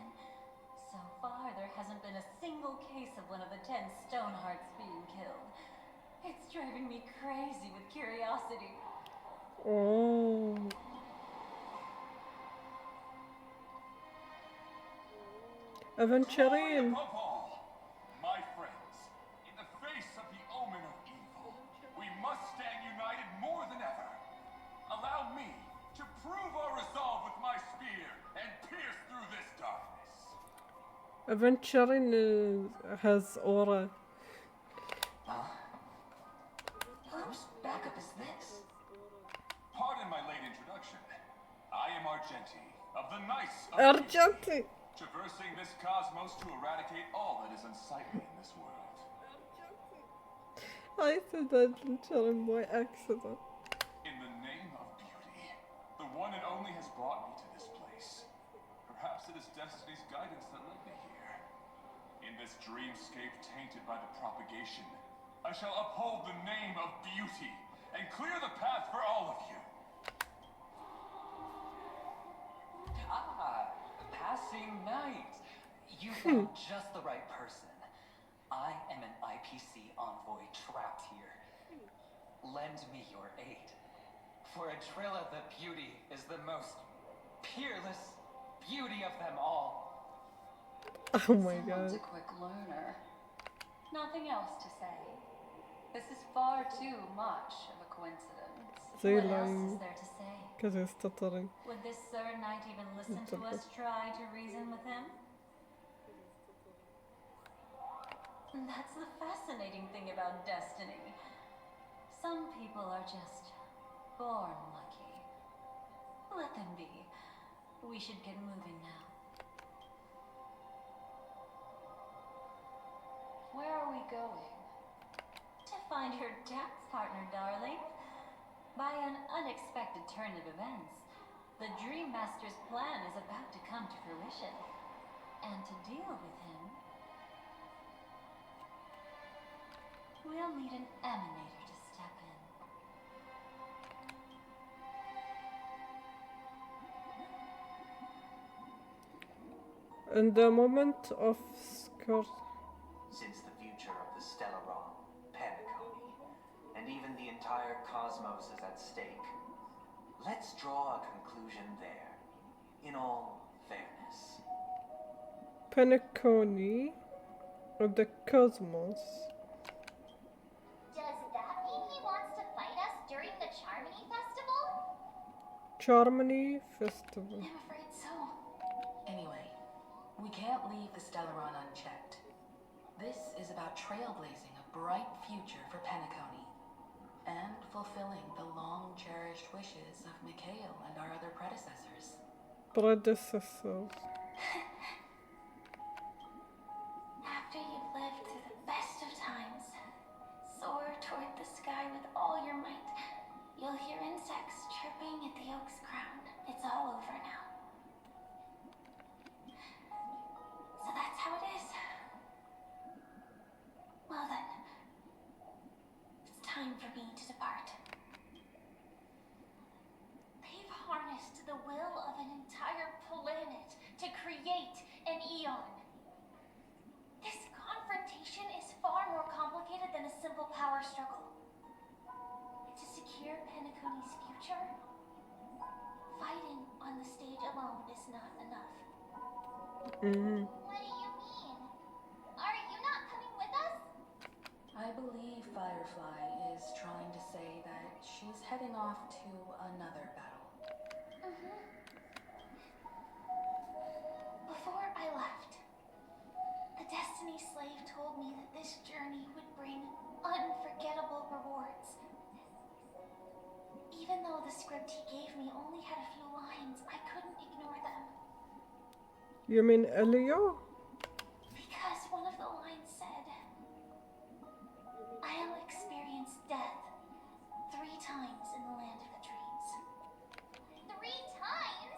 So far, there hasn't been a single case of one of the 10 Stonehearts being killed. It's driving me crazy with curiosity. Oh. Aventurine. Above all, my friends, in the face of the omen of evil, we must stand united more than ever. Allow me to prove our resolve with my spear and pierce through this darkness. Aventurine has aura. Huh? Whose backup is this? Pardon my late introduction. I am Argenti of the Knights of Argenti. traversing this cosmos to eradicate all that is unsightly in this world. I said Aventurine by accident. In the name of beauty, the one and only has brought me to this place. Perhaps it is destiny's guidance that led me here. In this dreamscape tainted by the propagation, I shall uphold the name of beauty and clear the path for all of you. Ah, passing night. You found just the right person. I am an IPC envoy trapped here. Lend me your aid. For Adrilla the Beauty is the most peerless beauty of them all. Oh my Someone's god. a quick learner. Nothing else to say. This is far too much of a coincidence. زي What else lying is there to say? because he's stuttering. Would this Sir Knight even listen to us try to reason with him? That's the fascinating thing about destiny. Some people are just born lucky. Let them be. We should get moving now. Where are we going? To find your dance partner, darling. By an unexpected turn of events, the Dream Master's plan is about to come to fruition. And to deal with him, we'll need an emanator to step in. In the moment of scar. Since the future of the Stellaron, penecony, and even the entire cosmos is at stake, let's draw a conclusion there, in all fairness. Penecony of the cosmos. Does that mean he wants to fight us during the Charmony Festival? Charmony Festival. I'm afraid so. Anyway, we can't leave the Stellaron unchecked. This is about trailblazing a bright future for Penecony and fulfilling the long-cherished wishes of Mikhail and our other predecessors. Predecessors. After you've lived through the best of times, soar toward the sky with all your might. You'll hear insects chirping at the oak's crown. It's all over now. So that's how it is. Well then, it's time for me to depart. They've harnessed the will of an entire planet to create an eon. This confrontation is far more complicated than a simple power struggle. To secure Penecony's future, fighting on the stage alone is not enough. Mm-hmm. What do you mean? Are you not coming with us? I believe Firefly is trying to say that she's heading off to another battle. Before I left, the Destiny Slave told me that this journey would bring unforgettable rewards. Even though the script he gave me only had a few lines, I couldn't ignore them. You mean Elio? Because one of the lines said, I'll experience death 3 times in the land of the dreams. 3 times?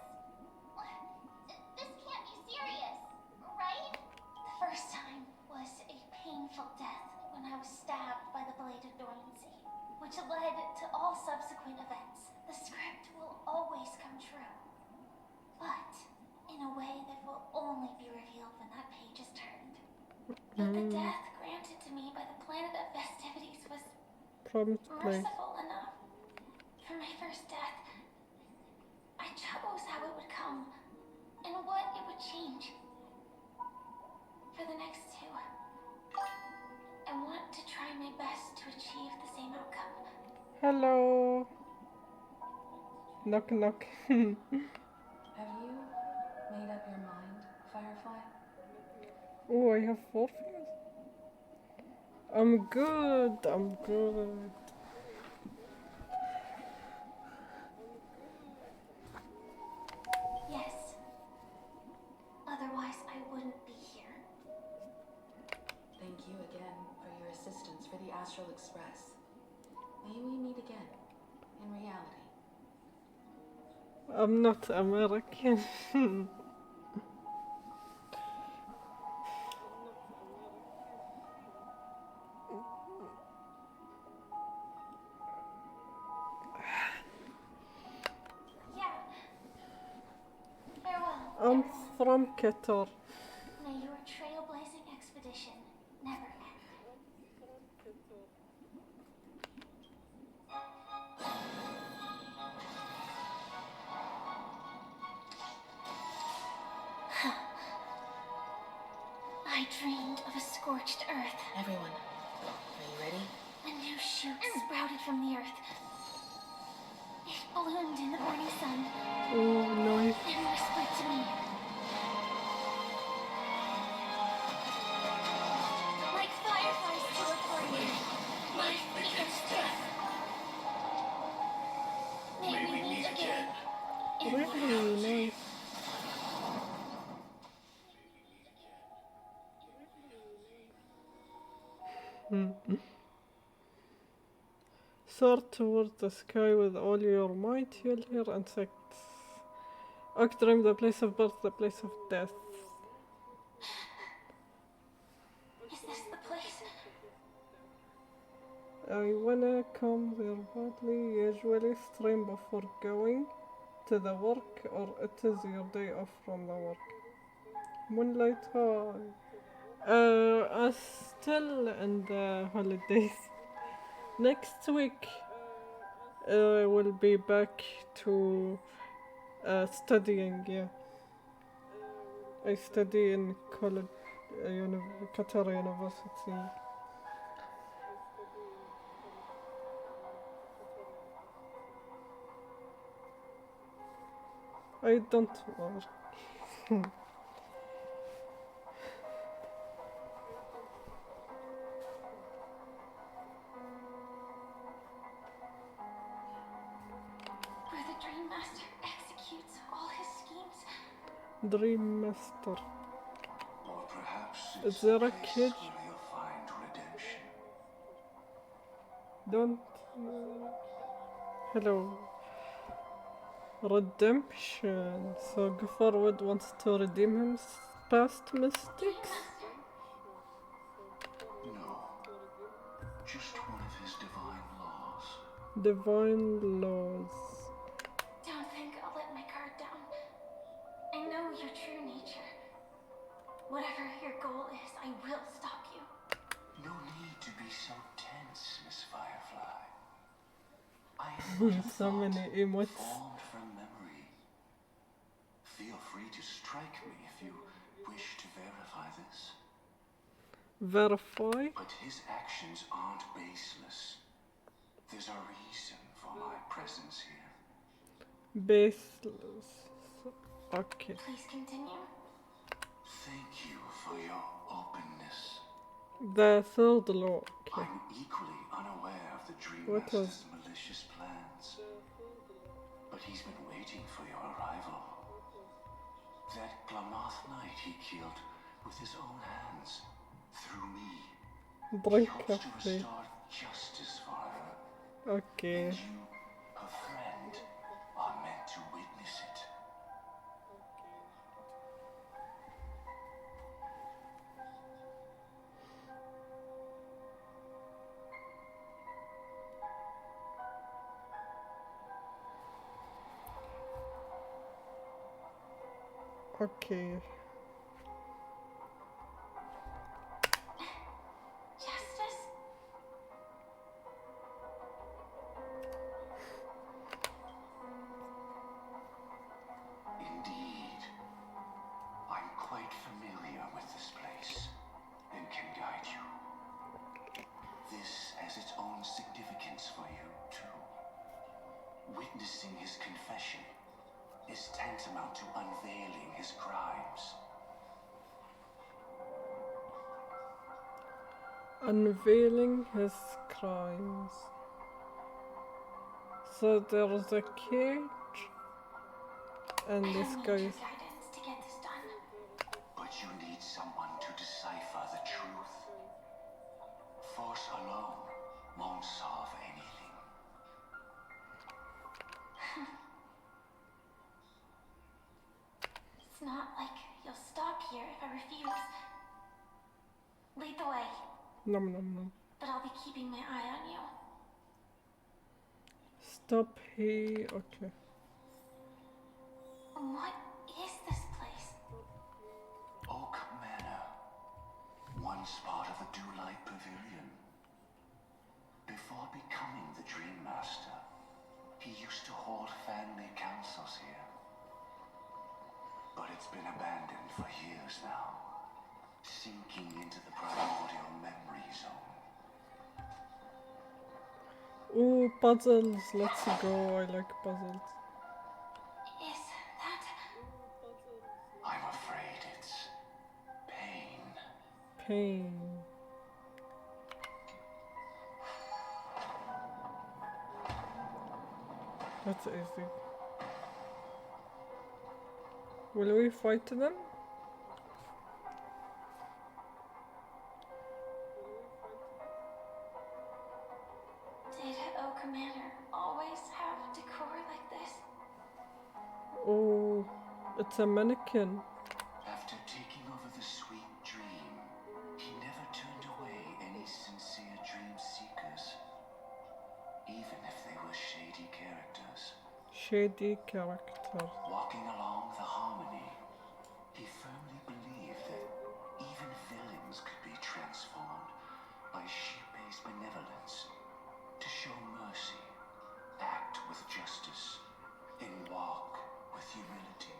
This can't be serious, right? The first time was a painful death when I was stabbed by the blade of Dormancy, which led to all subsequent events. The script will always come true, but in a way that will only be revealed when that page is turned. But the death granted to me by the planet of festivities was Promised place. merciful enough. For my first death, I chose how it would come and what it would change. For the next 2, I want to try my best to achieve the same outcome. Hello. Knock knock. Have you made up your mind, Firefly? Oh, I have 4 fingers. I'm good. I'm good. Yes. Otherwise, I wouldn't be here. Thank you again for your assistance for the Astral Express. May we meet again, in reality. I'm not American. Yeah. Farewell. I'm everyone. from Qatar. May your trailblazing expedition never end. I dreamed of a scorched earth. Everyone, are you ready? A new shoot sprouted from the earth. Soar toward the sky with all your might, you'll hear insects. Octrim, the place of birth, the place of death. Is this the place? I wanna come there badly, usually stream before going to the work, or it is your day off from the work. Moonlight High. Still in the holidays. Next week, we'll be back to studying, yeah. I study in college, Qatar University. I don't work. Where the Dream Master executes all his schemes. Dream Master. Or perhaps Is there a place kid? where you'll find redemption. Don't. Hello. Redemption. So Gaffarwood wants to redeem his past mistakes? No. Just one of his divine laws. Divine laws. Don't think I'll let my guard down. I know your true nature. Whatever your goal is, I will stop you. No need to be so tense, Miss Firefly. I am So many emotes. formed from memory. Feel free to strike me if you wish to verify this. Verify? But his actions aren't baseless. There's a reason for my presence here. Baseless. Okay. Please continue. Thank you for your openness. The third law. Okay. I'm equally unaware of the Dream What was- Master's malicious plans. But he's been waiting for your arrival. That Glamoth knight he killed with his own hands, through me. Drink He hopes to coffee. restore justice for her. Okay. And you, her friend, are meant to witness it. Okay. Justice? Indeed. I'm quite familiar with this place and can guide you. This has its own significance for you, too. Witnessing his confession is tantamount to unveiling his crimes. Unveiling his crimes. So there's a cage, and I this don't need guy your is. guidance to get this done. But you need someone to decipher the truth. Force alone won't solve anything. It's not like you'll stop here if I refuse. Lead the way, Nom nom nom. but I'll be keeping my eye on you. Stop here. Okay. What is this place? Oak Manor, once part of the Dewlight Pavilion. Before becoming the Dream Master, he used to hold family councils here. But it's been abandoned for years now, sinking into the primordial memory zone. Ooh, puzzles. Let's go. I like puzzles. Is that... I'm afraid it's pain. Pain. That's easy. Will we fight them? manor always have decor like this? Oh, it's a mannequin. After taking over the sweet dream, he never turned away any sincere dream seekers, even if they were shady characters. Shady character. Walking along the harmony, he firmly believed that even villains could be transformed by sheep-based benevolence to show mercy, act with justice, and walk with humility.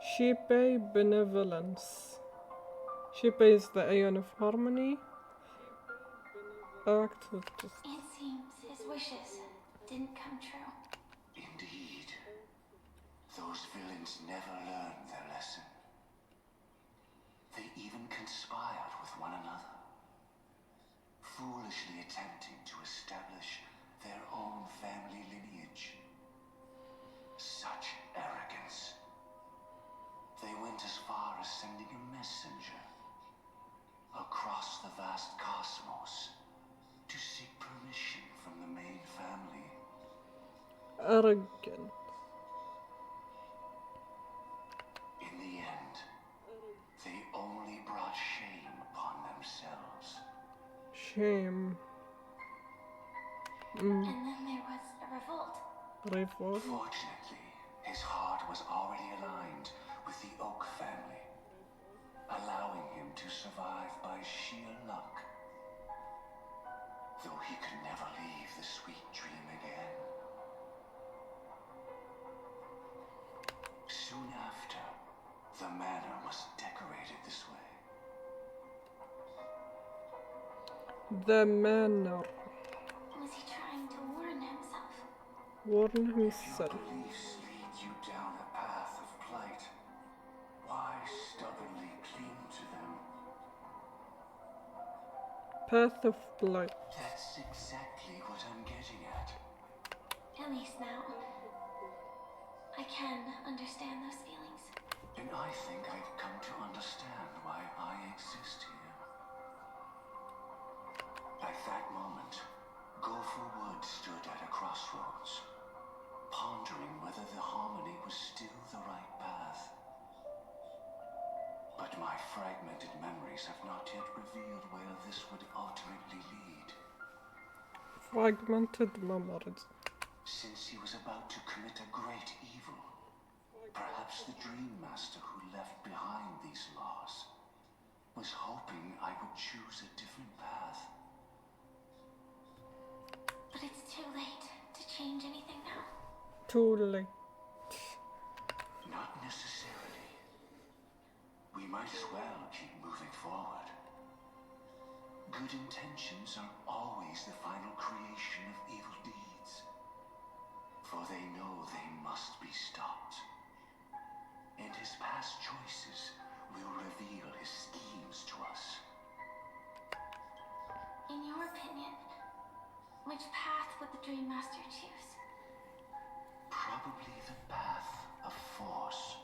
Sheepay benevolence. Sheepay is the Aeon of harmony. Act with justice. It seems his wishes didn't come true. Indeed, those villains never learned their lesson. They even conspired with one another, foolishly attempting to establish their own family lineage. Such arrogance. They went as far as sending a messenger across the vast cosmos to seek permission from the main family. Arrogant. In the end, they only brought shame upon themselves. Shame. And then there was a revolt. Revolt. Fortunately, his heart was already aligned with the Oak family, allowing him to survive by sheer luck. Though he could never leave the sweet dream again. Soon after, the manor was decorated this way. The manor. Was he trying to warn himself? Warn If himself. your beliefs lead you down a path of plight, why stubbornly cling to them? Path of blight. That's exactly what I'm getting at. At least now, I can understand those feelings. And I think I've come to understand why I exist here. At that moment, Gopher Wood stood at a crossroads, pondering whether the harmony was still the right path. But my fragmented memories have not yet revealed where this would ultimately lead. Fragmented memories. Since he was about to commit a great evil, perhaps the Dream Master who left behind these laws was hoping I would choose a different path. But it's too late to change anything now. Too late. Not necessarily. We might as well keep moving forward. Good intentions are always the final creation of evil deeds, for they know they must be stopped. And his past choices will reveal his schemes to us. In your opinion, which path would the Dream Master choose? Probably the path of force.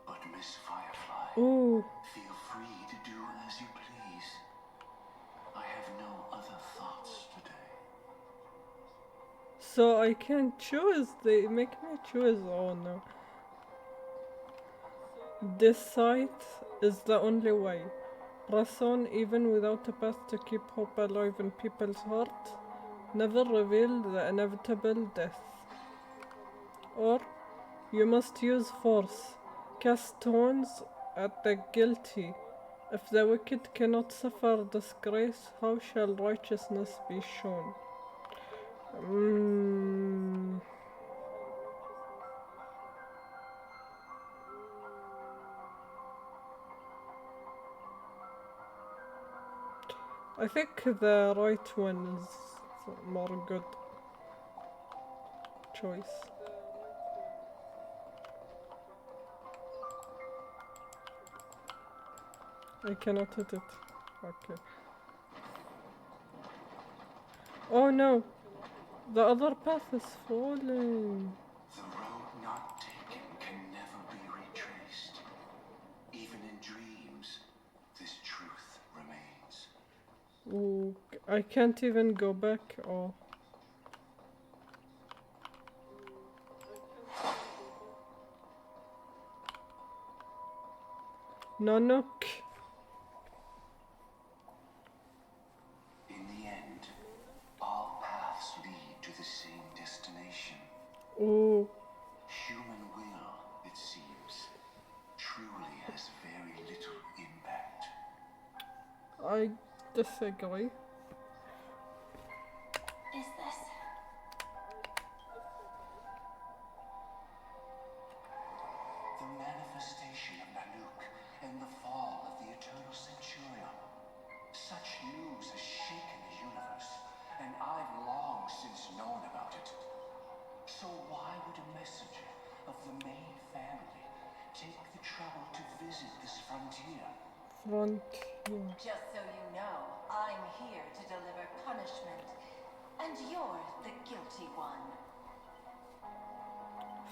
But Miss Firefly, Ooh. feel free to do as you please. I have no other thoughts today. So I can choose. They make me choose. Oh no. This sight is the only way. Press on even without a path to keep hope alive in people's heart. Never reveal the inevitable death. Or you must use force. Cast stones at the guilty. If the wicked cannot suffer disgrace, how shall righteousness be shown? I think the right one is more good choice. I cannot hit it. Okay. Oh no! The other path is falling. The road not taken can never be retraced. Even in dreams, this truth remains. Ooh, I can't even go back. Oh. Nanook. In the end, all paths lead to the same destination. Ooh. Human will, it seems, truly has very little impact. I disagree. Is this? The manifestation of Nanook and the fall of the Eternal Centurion. Such news has shaken the universe, and I've long since known about it. So why would a messenger of the main family take the trouble to visit this frontier? Frontier. Just so you know, I'm here to deliver punishment, and you're the guilty one.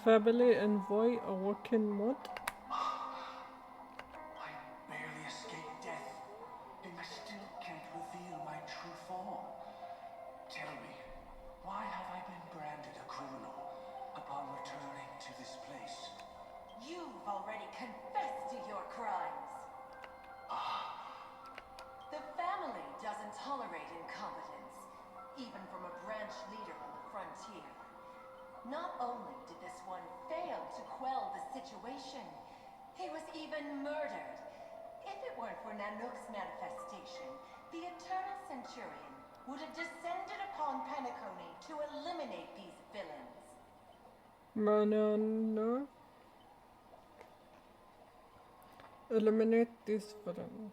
Family envoy a working mod. I barely escaped death, and I still can't reveal my true form. Tell me, why have I been branded a criminal upon returning to this place? You've already confessed to your crimes. The family doesn't tolerate incompetence, even from a branch leader on the frontier. Not only did this one fail to quell the situation, he was even murdered. If it weren't for Nanook's manifestation, the Eternal Centurion would have descended upon Penecony to eliminate these villains. Manana. Eliminate this villain.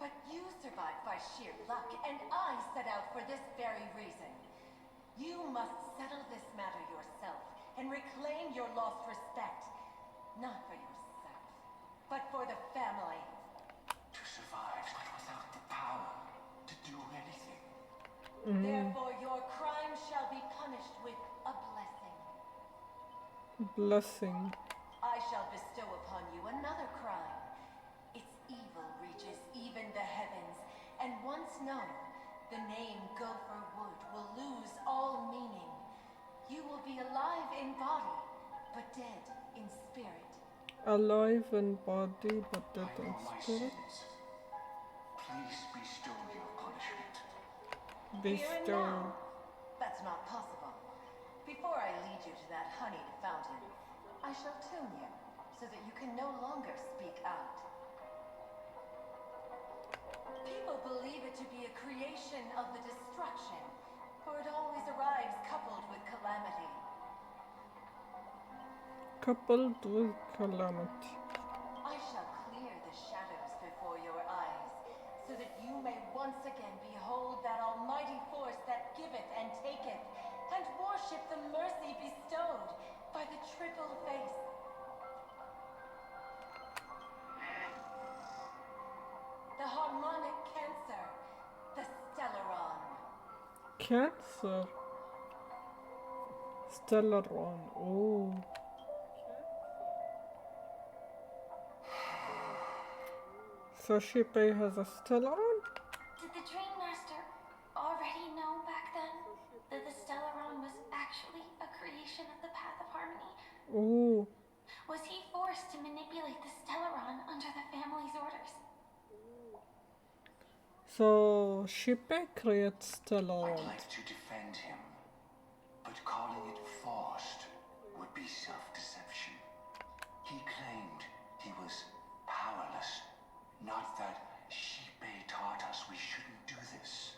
But you survived by sheer luck, and I set out for this very reason. You must settle this matter yourself and reclaim your lost respect. Not for yourself, but for the family. To survive, but without the power to do anything. Therefore, your crime shall be punished with a blessing. Blessing. I shall bestow upon you another crime. Its evil reaches even the heavens, and once known, the name Gopher Wood will lose all meaning. You will be alive in body, but dead in spirit. Alive in body but dead I in know my spirit. sins. Please bestow your punishment. Here and Bestow. now? That's not possible. Before I lead you to that honeyed fountain, I shall tune you so that you can no longer speak out. People believe it to be a creation of the destruction, for it always arrives coupled with calamity. Coupled with calamity. I shall clear the shadows before your eyes, so that you may once again behold that almighty force that giveth and taketh, and worship the mercy bestowed by the triple face. The harmonic cancer, the Stellaron. Cancer. Stellaron. Oh. So Shippei has a Stellaron? Did the Dream Master already know back then that the Stellaron was actually a creation of the Path of Harmony? Ooh. Was he forced to manipulate the Stellaron under the family's orders? So Shippei creates I'd Stellaron. like to defend him, but calling it forced would be self-deception. He claimed he was powerless, not that Shippei taught us we shouldn't do this.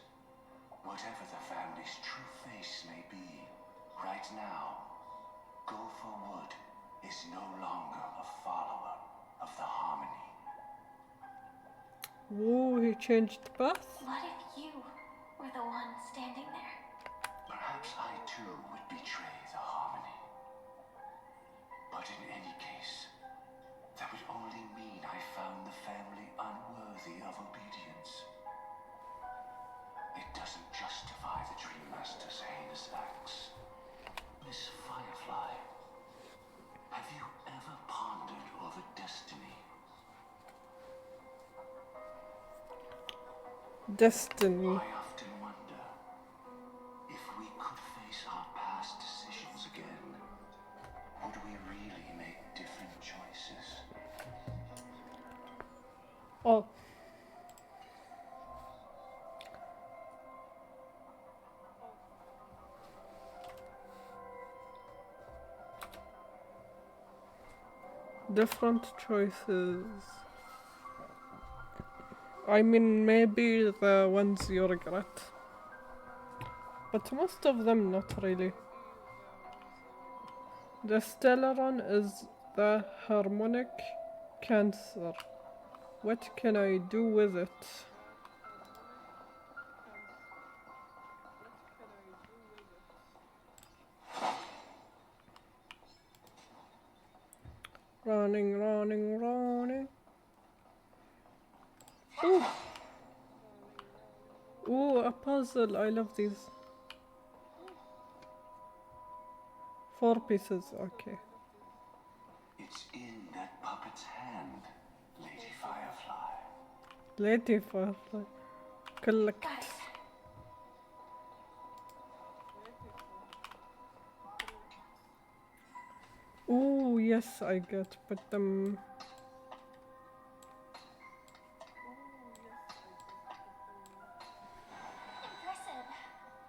Whatever the family's true face may be, right now, Gopher Wood is no longer a follower of the Harmony. Ooh, he changed path? What if you were the one standing there? Perhaps I too would betray the Harmony. But in any case, that would only mean I found the family unworthy of obedience. It doesn't justify the Dream Master's heinous acts. Miss Firefly, have you ever pondered over destiny? Destiny. I often wonder if we could face our past decisions again, would we really make different choices? Oh. Different choices. I mean, maybe the ones you regret. But most of them not really. The Stellaron is the harmonic cancer. What can I do with it? Running, running, running. Ooh. Ooh, a puzzle. I love these. 4 pieces, okay. It's in that puppet's hand, Lady Firefly. Lady Firefly. Collect. Guys, Ooh, yes, I get, but Impressive.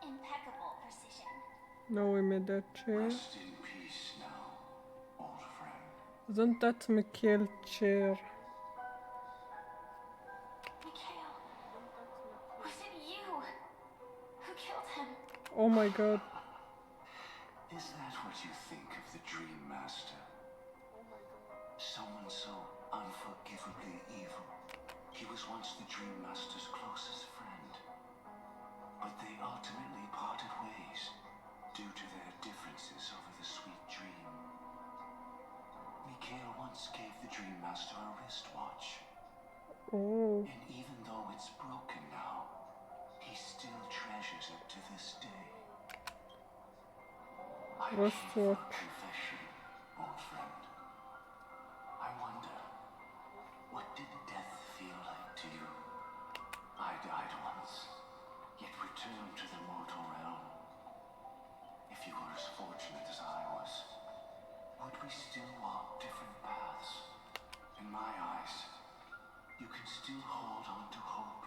Impeccable precision. now we made that chair. Rest in peace now, old friend. Isn't that Mikhail's chair? Mikhail, was it you who killed him? Oh my god. Is that what you think of the Dream Master? Someone so unforgivably evil. He was once the Dream Master's closest friend. But they ultimately parted ways due to their differences over the sweet dream. Mikhail once gave the Dream Master a wristwatch. Oh. And even though it's broken now, he still treasures it to this day. I came for a Wristwatch. confession, old friend. I wonder, what did death feel like to you? I died once, yet returned to the mortal realm. If you were as fortunate as I was, would we still walk different paths? In my eyes, you can still hold on to hope,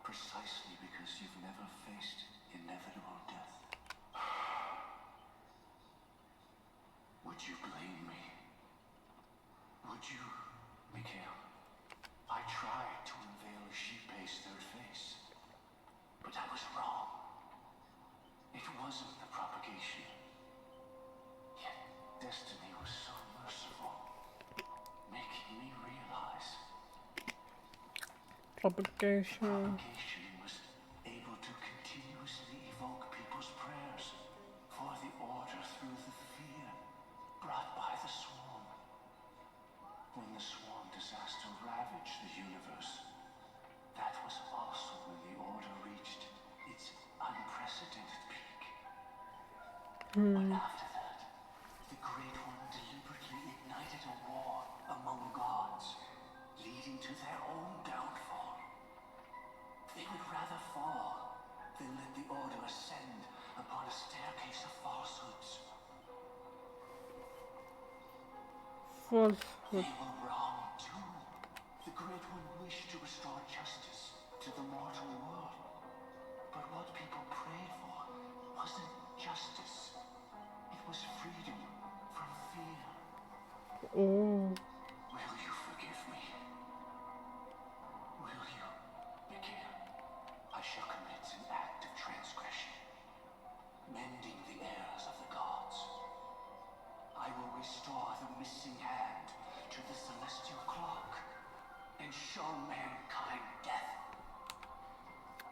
precisely because you've never faced inevitable death. Would you blame me? Would you, Mikhail? I tried to unveil Xipe's third face, but I was wrong. It wasn't the propagation. Yet destiny was so merciful, making me realize Propagation. propagation was able to continuously evoke people's prayers for the order through the fear brought by the swarm. When the swarm disaster ravaged the universe, that was also when the order reached its unprecedented peak. But after that, the Great One deliberately ignited a war among gods, leading to their own downfall. They would rather fall than let the order ascend upon a staircase of falsehoods. Falsehood. They were wrong too. The Great One wished to restore justice to the mortal world. But what people prayed for wasn't justice. It was freedom from fear. Oh. Will you forgive me? Will you, Mikhail? I shall commit an act of transgression, mending the errors of the gods. I will restore the missing hand to the celestial clock and show mankind death.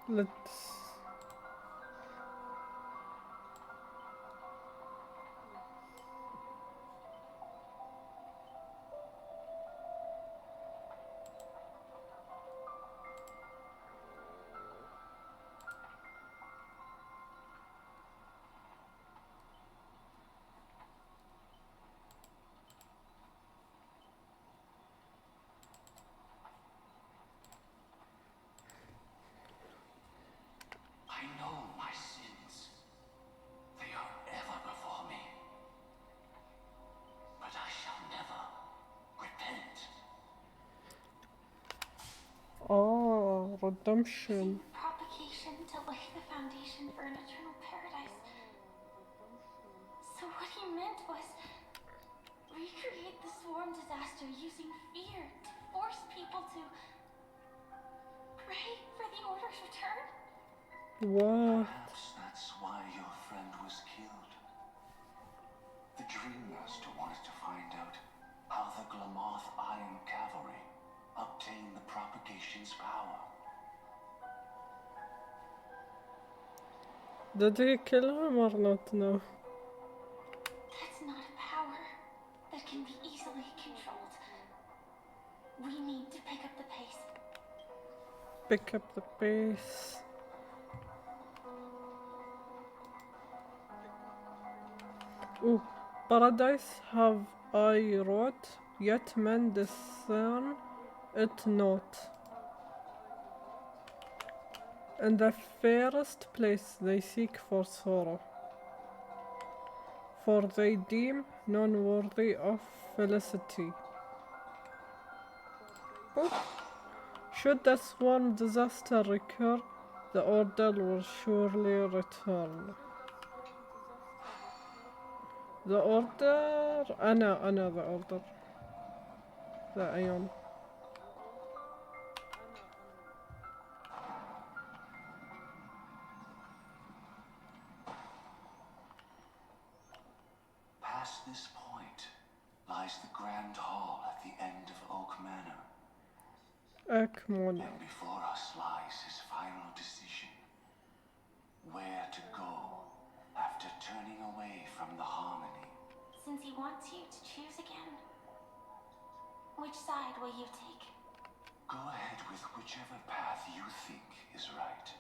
Let's... redemption. Propagation to lay the foundation for an eternal paradise. So what he meant was recreate the swarm disaster using fear to force people to pray for the Order's return? What? Perhaps that's why your friend was killed. The Dream Master wanted to find out how the Glamoth Iron Cavalry obtained the propagation's power. Did he kill him or not? No. That's not a power that can be easily controlled. We need to pick up the pace. Pick up the pace. Ooh, paradise have I wrought, yet men discern it not. In the fairest place they seek for sorrow, for they deem none worthy of felicity. Ooh. Should the swarm disaster recur, the order will surely return. The order أنا the order. The Ion. Past this point lies the Grand Hall at the end of Oak Manor. Come on. And before us lies his final decision. Where to go after turning away from the harmony. Since he wants you to choose again, which side will you take? Go ahead with whichever path you think is right.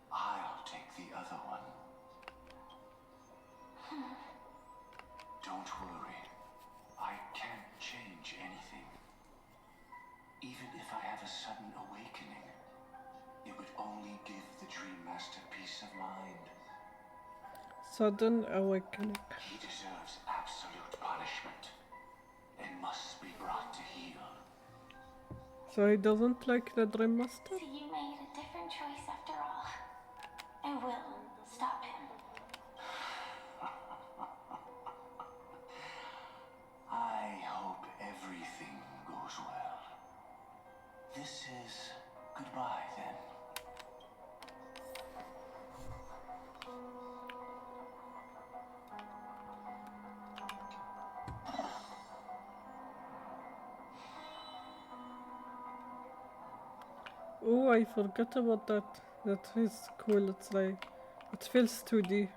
I'll take the other one. Don't worry. I can't change anything. Even if I have a sudden awakening, it would only give the Dream Master peace of mind. Sudden awakening. He deserves absolute punishment and must be brought to heel. So he doesn't like the Dream Master? So you made a different choice after all. I will stop him. I hope everything goes well. This is goodbye then. Oh, I forgot about that. That is cool. It's like, it feels 2D.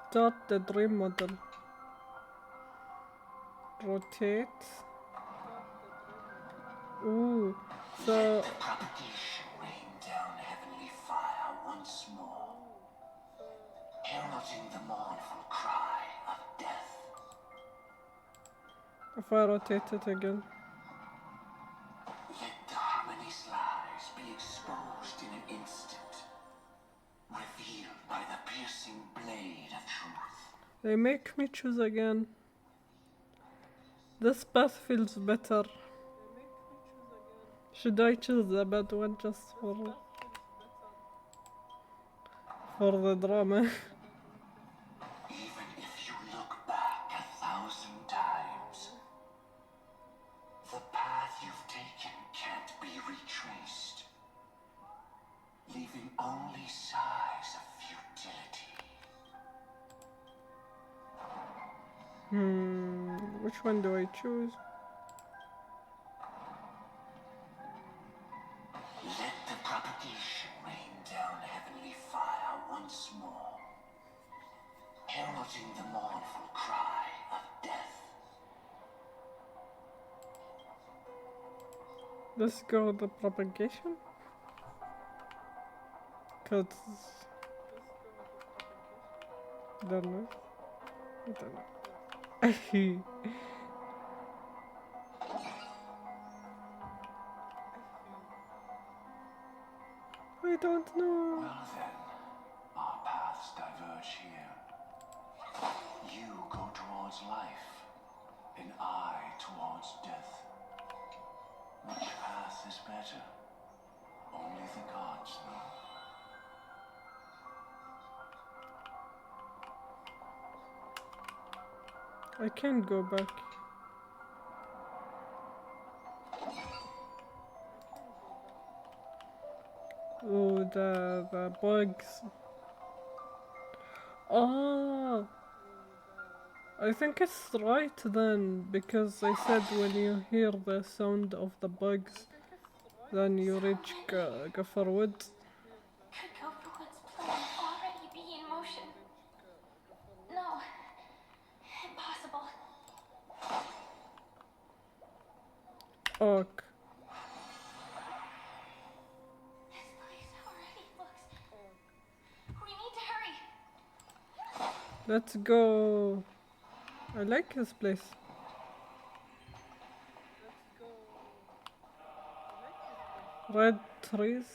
Start the dream model. Rotate. Ooh, so Let the propagation rain down heavenly fire once more, heralding the mournful cry of death. if I rotate it again. Let the harmony's lies be exposed in an instant, revealed by the piercing blade of truth. They make me choose again. This path feels better. Should I choose the bad one just for the drama? Even if you look back 1,000 times, the path you've taken can't be retraced, leaving only sighs of futility. Which one do I choose? Let the propagation rain down heavenly fire once more, heralding the mournful cry of death. Let's go with the propagation. Cause don't know. I don't know. I don't know. Well then, our paths diverge here. You go towards life, this better? Only the gods know. I can't go back. Oh, the bugs. Ah, I think it's right then, because I said when you hear the sound of the bugs, then you reach Gafferwood. Could Gopherwood's plan already be in motion? No. Impossible. Oak. This place already looks... We need to hurry. Let's go. I like this place. Red trees.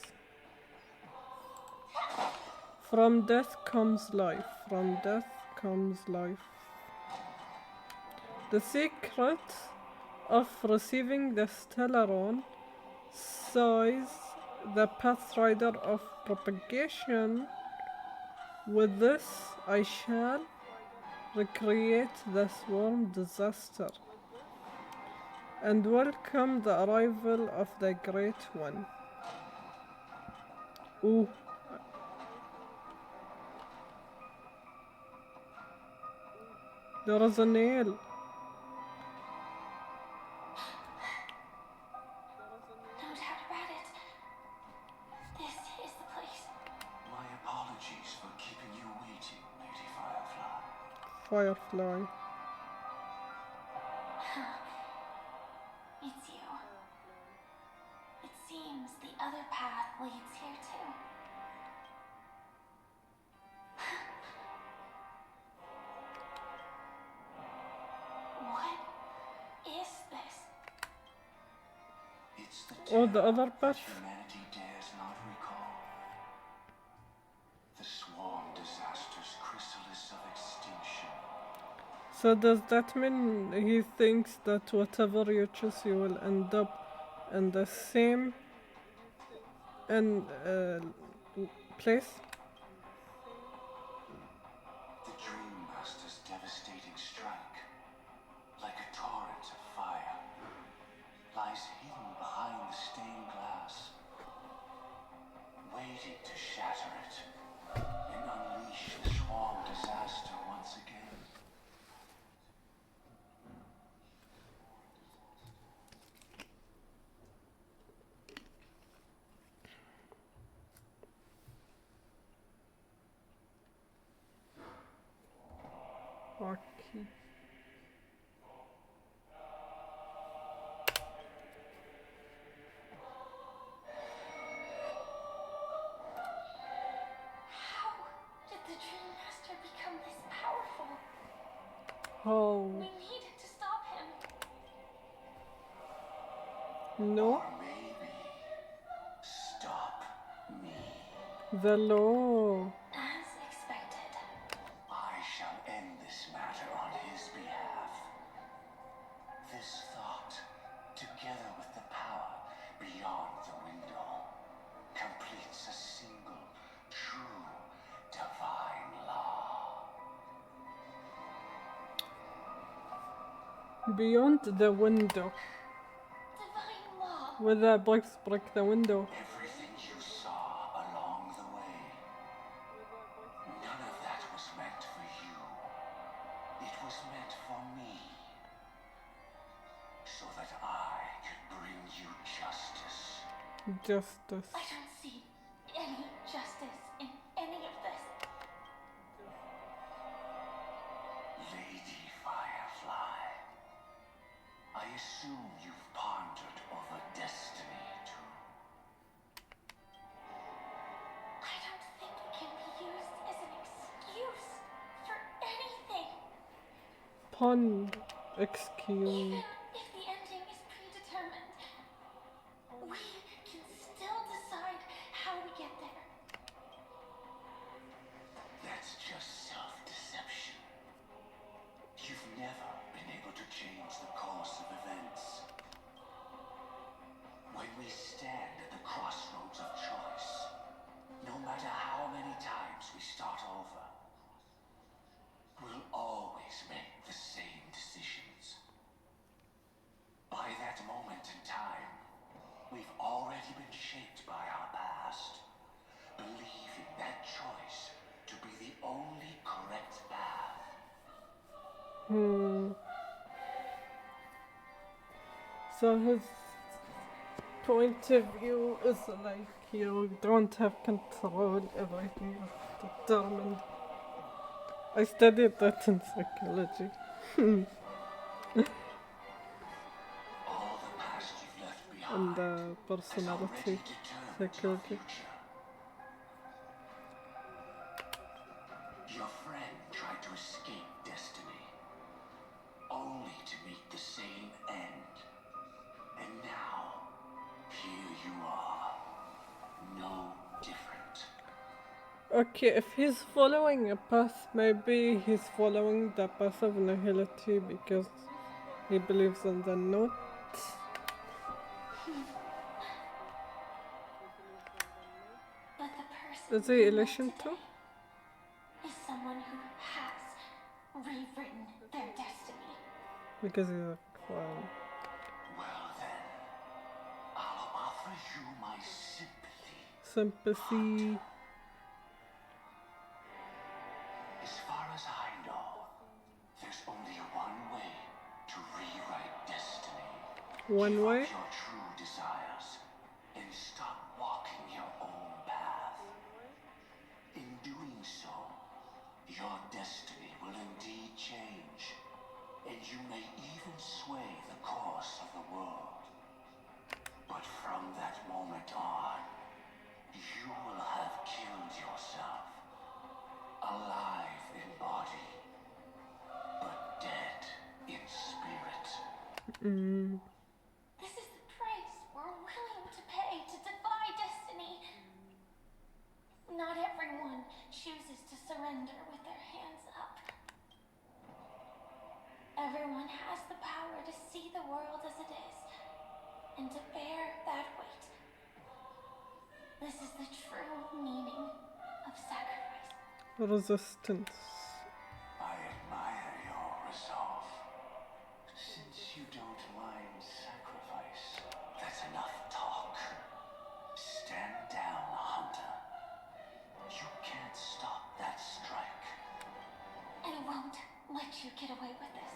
From death comes life. From death comes life. The secret of receiving the Stellaron says the Pathrider of propagation. With this, I shall recreate the swarm disaster and welcome the arrival of the Great One. Ooh. There is a nail. No doubt about it. This is the place. My apologies for keeping you waiting, Lady Firefly. Firefly. It's you. It seems the other path leads here too. What is this? It's the Oh, the terror other that path. humanity dares not recall. The swarm disaster's chrysalis of extinction. So does that mean he thinks that whatever you choose you will end up in the same place? The Dream Master's devastating strike, like a torrent of fire, lies hidden behind the stained glass, waiting to shatter it and unleash the swarm disaster once again. Okay. How did the Dream Master become this powerful? Oh, We need to stop him. no. Or maybe stop me. The law. As expected. I shall end this matter on his behalf. This thought, together with the power beyond the window, completes a single, true, divine law. Beyond the window. Divine law. Where the bugs break the window. Everything you saw along the way, none of that was meant for you. It was meant for me. So that I could bring you justice. Justice. I don't see any justice in any of this. Lady Firefly, I assume you've pondered over destiny too. I don't think it can be used as an excuse for anything. Pun. Excuse. Even if the ending is predetermined, we can still decide how we get there. That's just self-deception. You've never been able to change the course of events. When we stand at the crossroads of choice. No matter how many times we start over, we'll always make the same decisions. By that moment in time, we've already been shaped by our past, believing that choice to be the only correct path. So his point of view is like you don't have control, everything is determined. I studied that in psychology. All the past you've left And behind has personality already determined your psychology. future. Your friend tried to escape destiny, only to meet the same end. And now, here you are, no different. Okay, if he's following a path, maybe he's following the path of nihility because he believes in the note. But the person Is he we met elation today too? is someone who has rewritten their destiny. Because he's a clown. Well then, I'll offer you my sympathy. Sympathy. As far as I know, there's only one way to rewrite destiny. One Give way? up your true desires and stop walking your own path. In doing so, your destiny will indeed change, and you may even sway the course of the world. But from that moment on, you will have killed yourself. Alive in body, but dead in spirit. This is the price we're willing to pay to defy destiny. Not everyone chooses to surrender with their hands up. Everyone has the power to see the world as it is and to bear that weight. This is the true meaning of sacrifice. Resistance. I admire your resolve. Since you don't mind sacrifice, that's enough talk. Stand down, Hunter. You can't stop that strike. I won't let you get away with this.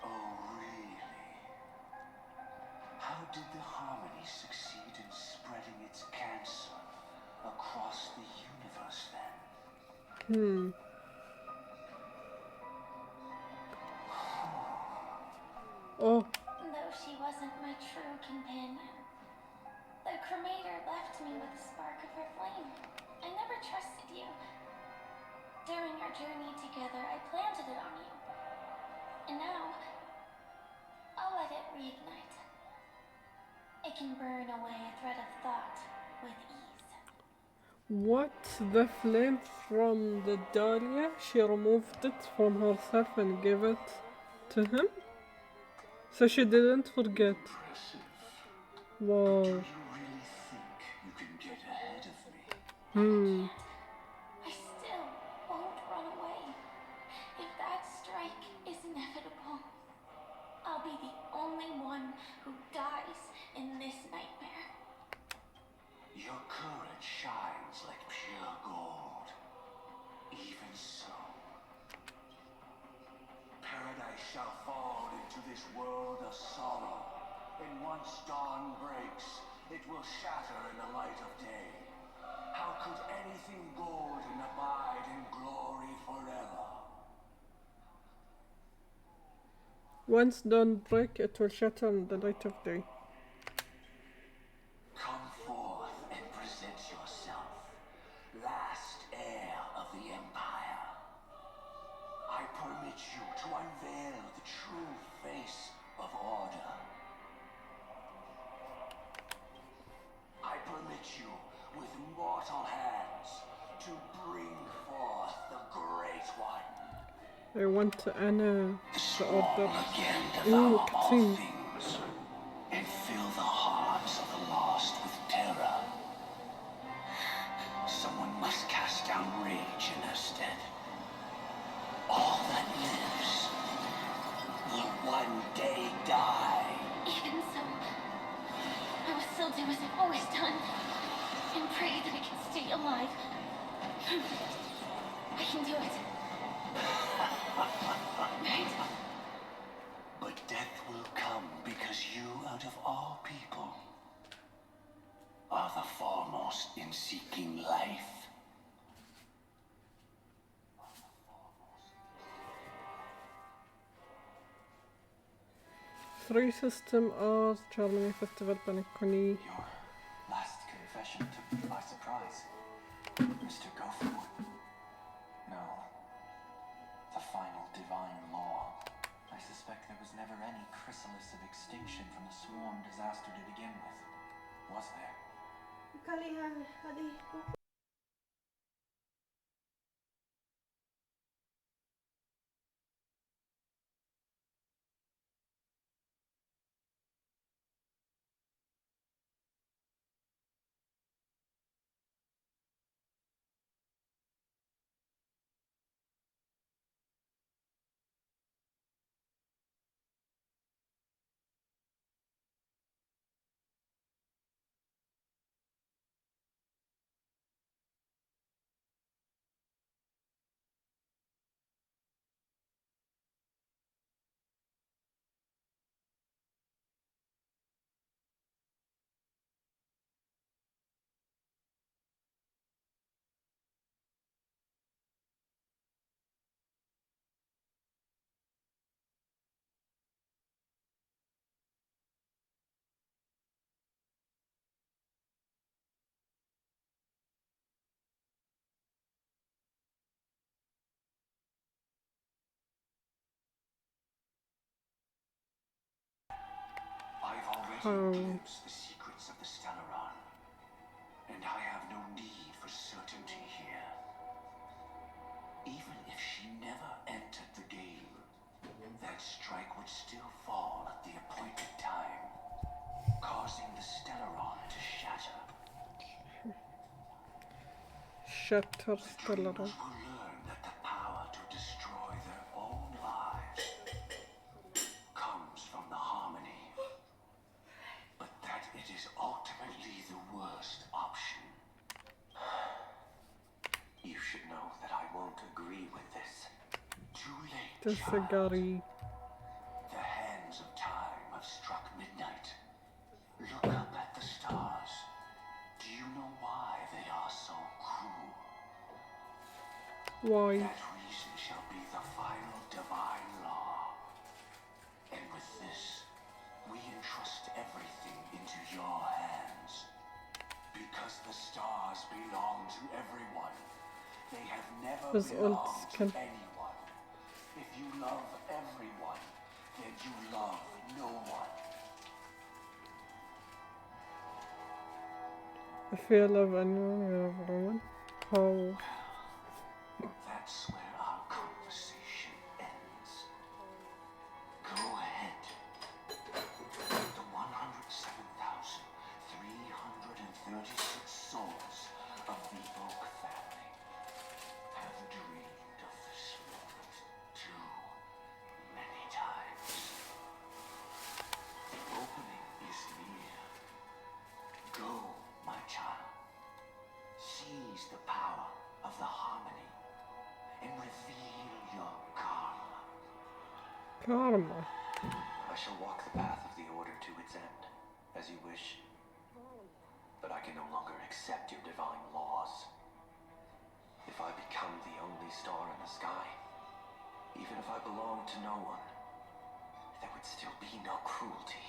Oh, really? How did the Harmony succeed in spreading its cancer across the universe then? Oh, Though she wasn't my true companion, the cremator left me with a spark of her flame. I never trusted you. During our journey together, I planted it on you. And now, I'll let it reignite. It can burn away a thread of thought with ease. what? The flame from the dahlia? She removed it from herself and gave it to him? So she didn't forget. Impressive. Wow. Do you really think you can get ahead of me? I still won't run away. If that strike is inevitable, I'll be the only one who dies in this nightmare. Your courage shines like pure gold. Even so, paradise shall fall into this world of sorrow, and once dawn breaks, it will shatter in the light of day. How could anything golden abide in glory forever? Once dawn break, it will shatter in the light of day. Come forth and present yourself, last heir of the Empire. I permit you to unveil the true face of order. I permit you, with mortal hands, to bring forth the Great One. I want to honor the order. Again Ooh, devour all cutscene. things and fill the hearts of the lost. do as I've always done and pray that I can stay alive. I can do it. Right? But death will come because you, out of all people, are the foremost in seeking life. Three System Art, Germany Festival, Penecony. Your last confession took me by surprise, Mr. Gopher. No, the final divine law. I suspect there was never any chrysalis of extinction from the swarm disaster to begin with. Was there? I've already glimpsed the secrets of the Stellaron, and I have no need for certainty here. Even if she never entered the game, that strike would still fall at the appointed time, causing the Stellaron to shatter. Shatter The Stellaron. dreamers will learn that the power to destroy their own lives comes from the harmony, but that it is ultimately the worst option. You should know that I won't agree with this. Too late, child. Disagree. The hands of time have struck midnight. Look up at the stars. Do you know why they are so cruel? Why? That reason shall be the final divine law. And with this, we entrust everything into your hands. Because the stars belong to everyone. They have never Das belonged uns to kann. anyone. If you love everyone, then you love no one. If you love anyone, you love everyone. How? That's where our conversation ends. Go ahead. The 107,336 souls of the Oak family have dreamed of this moment too many times. The opening is near. Go, my child. Seize the power of the harmony and reveal your karma. Karma. I shall walk the path of the Order to its end, as you wish. But I can no longer accept your divine laws. If I become the only star in the sky, even if I belong to no one, there would still be no cruelty.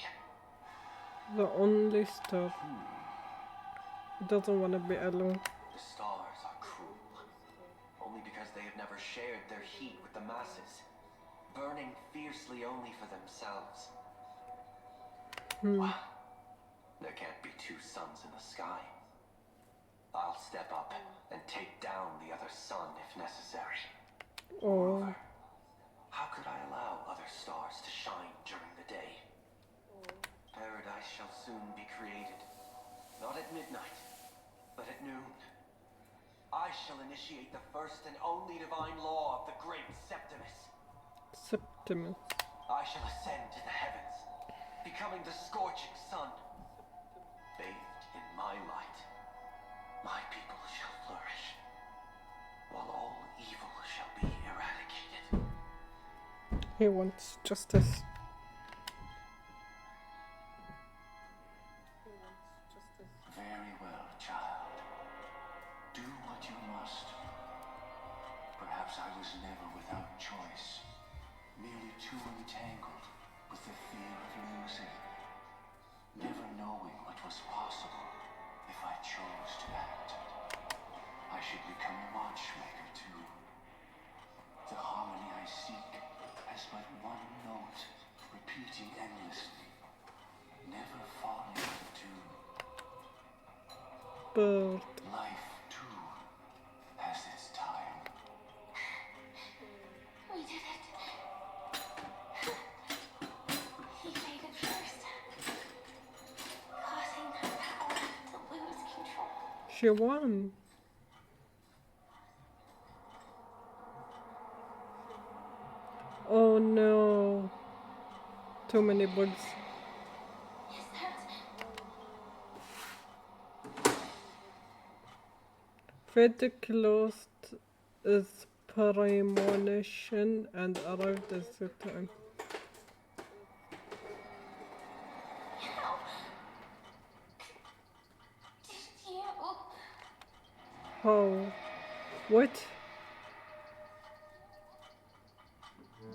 The only star. He doesn't want to be alone. The stars are cruel, only because they have never shared their heat with the masses, burning fiercely only for themselves. Well, there can't be two suns in the sky. I'll step up and take down the other sun if necessary. Oh, Moreover, how could I allow other stars to shine during the day? Paradise shall soon be created. Not at midnight, but at noon. I shall initiate the first and only divine law of the great Septimus. Septimus. I shall ascend to the heavens, becoming the scorching sun. bathed in my light, my people shall flourish, while all evil shall be eradicated. He wants justice. Very well, child. Do what you must. Perhaps I was never without choice, merely too entangled with the fear of losing, never knowing what was possible if I chose to act. I should become a watchmaker too. The harmony I seek has but one note, repeating endlessly, never falling into tune. But Life, too, has its time. We did it. He made it first. Causing her power to lose control. she won. Oh no. Too many bugs. Is that... Fate closed its premonition and arrived at the time. How? Did you... How? What?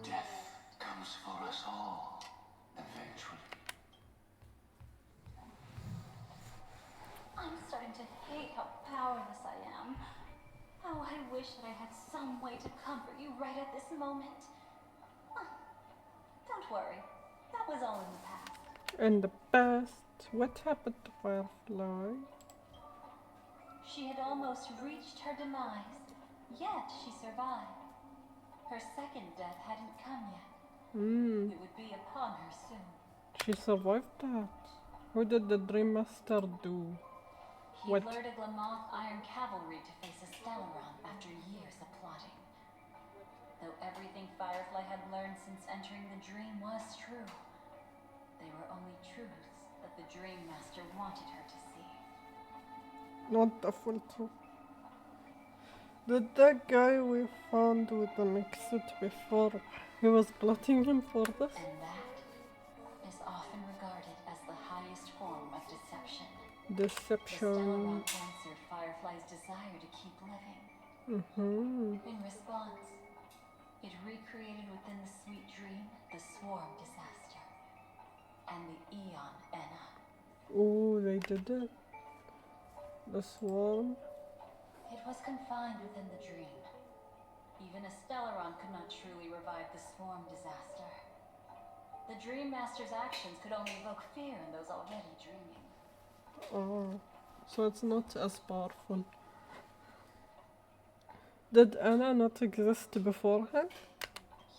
Death comes for us all, eventually. I'm starting to hate how powerless I am. Oh, I wish that I had some way to comfort you right at this moment. Don't worry, that was all in the past. In the past, what happened to Firefly? She had almost reached her demise, yet she survived. Her second death hadn't come yet. It would be upon her soon. She survived that. What did the Dream Master do? He What? lured a Glamoth Iron Cavalry to face a Stellaron after years of plotting. Though everything Firefly had learned since entering the dream was true, they were only truths that the Dream Master wanted her to see. Not the full truth. Did that guy we found with the mixed suit before, he was plotting him for this? And that is often regarded as the highest form of deception. The Deception. Stellaron answered Firefly's desire to keep living. In response, it recreated within the sweet dream the swarm disaster and the Eon Enna. Oh, they did it. The swarm. It was confined within the dream. Even a Stellaron could not truly revive the swarm disaster. The Dream Master's actions could only evoke fear in those already dreaming. Oh, so it's not as powerful. Did Anna not exist beforehand?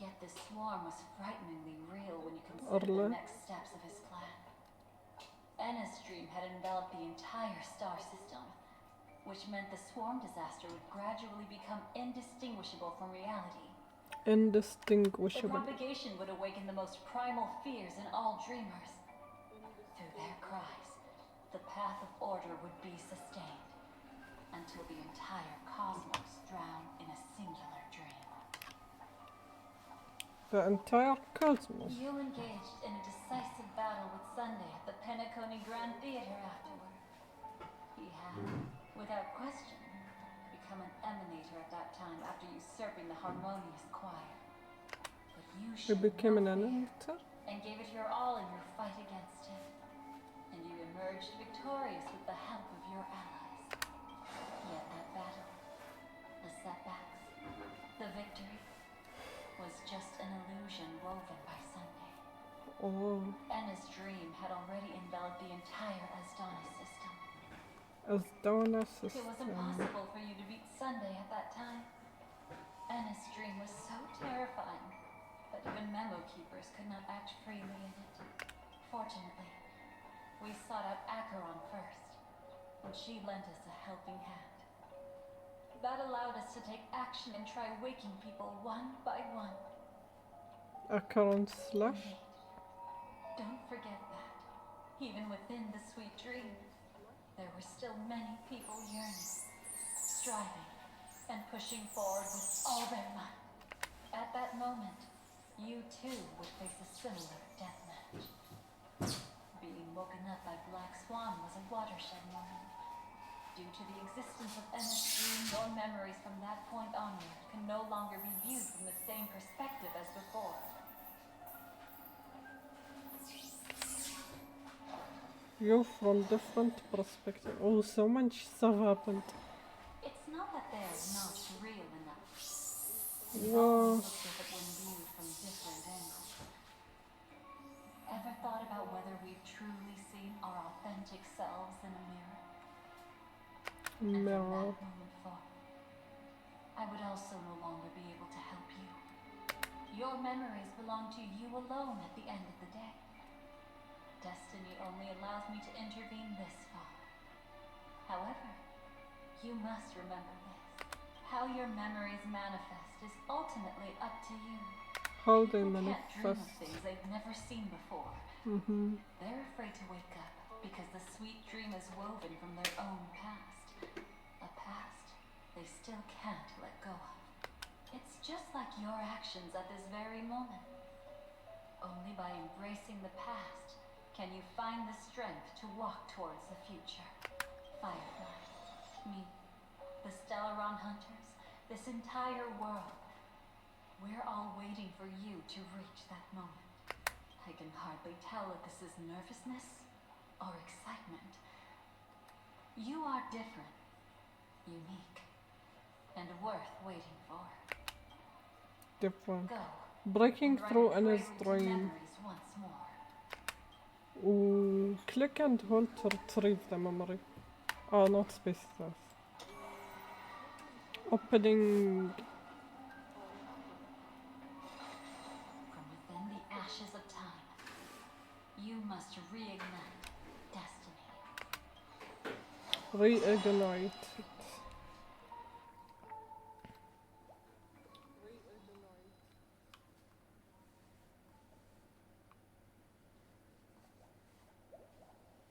Yet the swarm was frighteningly real when you consider Orla. the next steps of his plan. Enna's dream had enveloped the entire star system, which meant the swarm disaster would gradually become indistinguishable from reality. The Indistinguishable. propagation would awaken the most primal fears in all dreamers. Through their cries, the path of order would be sustained, until the entire cosmos drowned in a singular dream. The entire cosmos. You engaged in a decisive battle with Sunday at the Penecony Grand Theater afterward. He had, without question, become an emanator at that time after usurping the harmonious choir. But you He showed became an no fear animator? and gave it your all in your fight against him. And you emerged victorious with the help of your allies. Yet that battle, the setbacks, the victory, was just an illusion woven by Sunday. Oh, Enna's dream had already enveloped the entire Asdana system. as Donna It was system. impossible for you to beat Sunday at that time. Enna's dream was so terrifying that even memo keepers could not act freely in it. Fortunately, we sought out Acheron first, and she lent us a helping hand. That allowed us to take action and try waking people one by one. Acheron slash. Indeed. Don't forget that, even within the sweet dream, there were still many people yearning, striving, and pushing forward with all their might. At that moment, you too would face a similar deathmatch. Being woken up by Black Swan was a watershed moment. Due to the existence of MSG, your memories from that point onward can no longer be viewed from the same perspective as before. You from different perspective. Oh, so much stuff happened. It's not that they're not real enough. We Wow. always looked at it when viewed from different angles. Ever thought about whether we've truly seen our authentic selves in a mirror? And from Mirror. that moment forward, I would also no longer be able to help you. Your memories belong to you alone at the end of the day. Destiny only allows me to intervene this far. However, you must remember this. How your memories manifest is ultimately up to you. How they People can't dream of manifest. things they've never seen before. They're afraid to wake up because the sweet dream is woven from their own past. A past they still can't let go of. It's just like your actions at this very moment. Only by embracing the past can you find the strength to walk towards the future. Firefly, me, the Stellaron Hunters, this entire world. We're all waiting for you to reach that moment. I can hardly tell if this is nervousness or excitement. You are different, unique, and worth waiting for. Different. Go. Breaking and through write in a his prelude to dream. memories once more. Ooh, click and hold to retrieve the memory. Oh, not space stuff. Opening. From within the ashes of time, you must reignite destiny. Reignite it.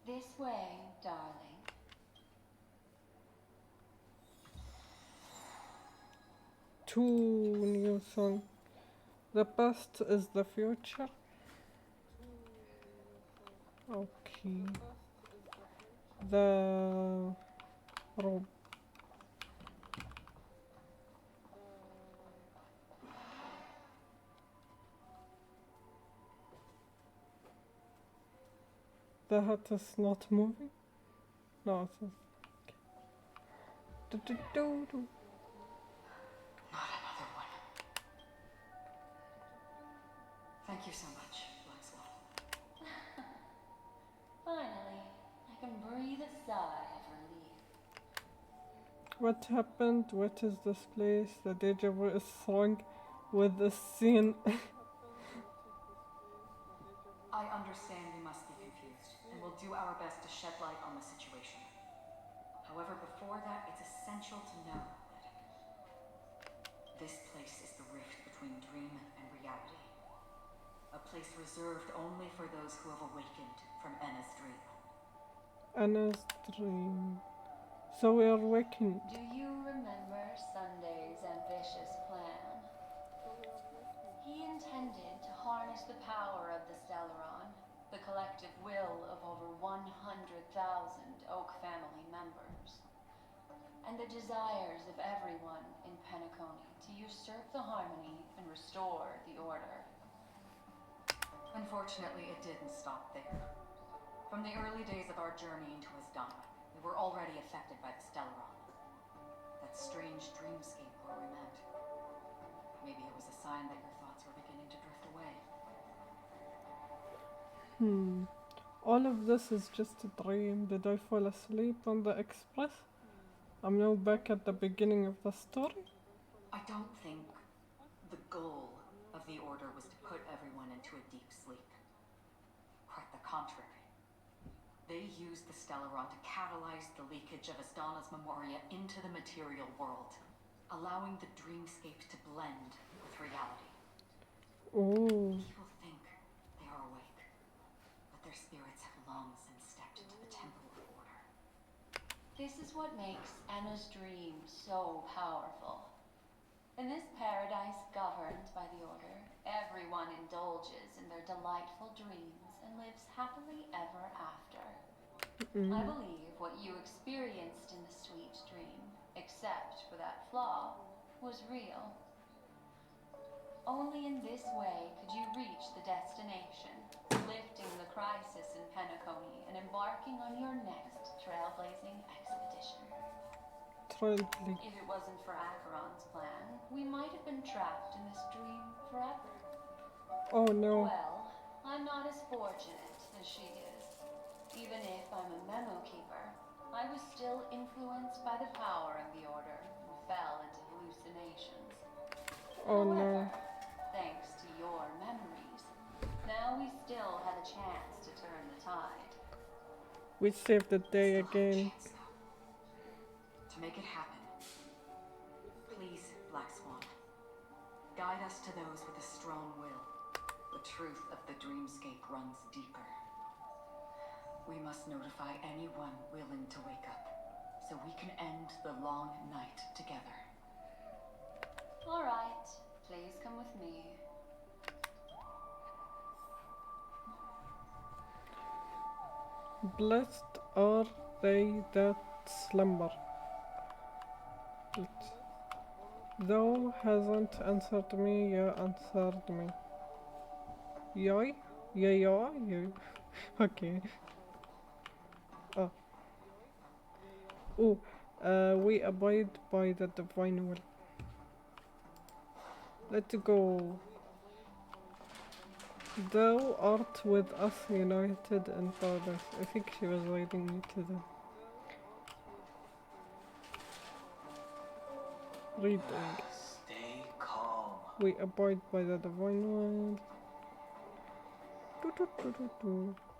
This way, darling. Two new songs. The past is the future. Okay. The robe. The hat is not moving. No, it is. Okay. Do. Not another one. Thank you so much, Black Swan. Finally, I can breathe a sigh of relief. What happened? What is this place? The deja vu is strong with this scene. I understand you must be confused, and will do our best to shed light on the situation. However, before that, it's essential to know that this place is the rift between dream and reality. A place reserved only for those who have awakened from Enna's dream. Anna's dream. So we are waking. Do you remember Sunday's ambitious plan? He intended to harness the power of the Stellaron, the collective will of over 100,000 Oak family members, and the desires of everyone in Penecony to usurp the harmony and restore the order. Unfortunately, it didn't stop there. From the early days of our journey into Asdana, we were already affected by the Stellaron. That strange dreamscape where we met. Maybe it was a sign that your thoughts were beginning to drift away. All of this is just a dream. Did I fall asleep on the express? I'm now back at the beginning of the story. I don't think the goal of the Order was to put everyone into a deep sleep. Quite the contrary. They used the Stellaron to catalyze the leakage of Asdana's memoria into the material world, allowing the dreamscape to blend with reality. Oh, People think they are awake, but their spirits have long since stepped into the Temple of Order. This is what makes Anna's dream so powerful. In this paradise governed by the Order, everyone indulges in their delightful dreams and lives happily ever after. I believe what you experienced in the sweet dream, except for that flaw, was real. Only in this way could you reach the destination, lifting the crisis in Penecony and embarking on your next trailblazing expedition. If it wasn't for Acheron's plan, we might have been trapped in this dream forever. Oh no. Well, I'm not as fortunate as she is. Even if I'm a memo keeper, I was still influenced by the power of the Order and fell into hallucinations. Oh However, no. thanks to your memories, now we still have a chance to turn the tide. We saved the day Still have a again. chance now. To make it happen, please, Black Swan, guide us to those with a strong will. The truth of the dreamscape runs deeper. We must notify anyone willing to wake up, so we can end the long night together. All right, please come with me. Blessed are they that slumber. Thou hasn't answered me, you answered me. Yoy? Yeah. Okay. We abide by the divine will. Let's go. Thou art with us united in paradise. I think she was writing me to them. Reading. Stay calm. We abide by the divine will.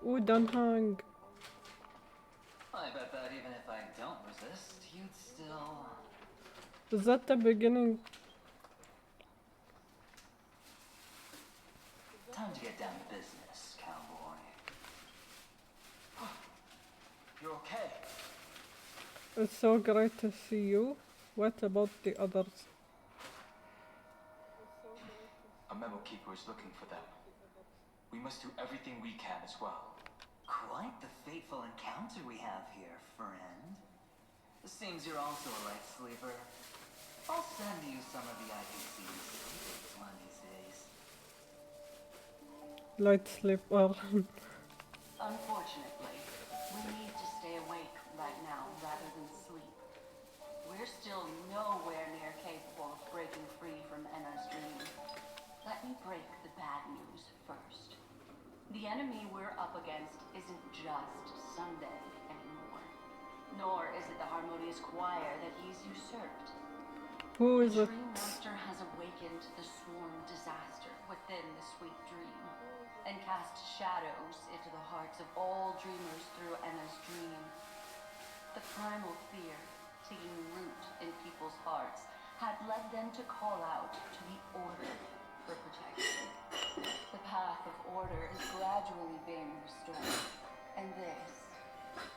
Ooh, don't hang. I bet that even if I don't resist, you'd still... Is that the beginning? Time to get down to business, cowboy. You're okay? It's so great to see you. What about the others? A memo keeper is looking for them. We must do everything we can as well. Quite the fateful encounter we have here, friend. Seems you're also a light sleeper. I'll send you some of the IPC's secrets one of these days. Light sleeper. Unfortunately, we need to stay awake right now rather than sleep. We're still nowhere near capable of breaking free from Enna's dream. Let me break the bad news first. The enemy we're up against isn't just Sunday anymore. Nor is it the harmonious choir that he's usurped. Who is The it? Dream Master has awakened the swarm disaster within the sweet dream, and cast shadows into the hearts of all dreamers through Enna's dream. The primal fear taking root in people's hearts had led them to call out to the Order for protection. The path of order is gradually being restored, and this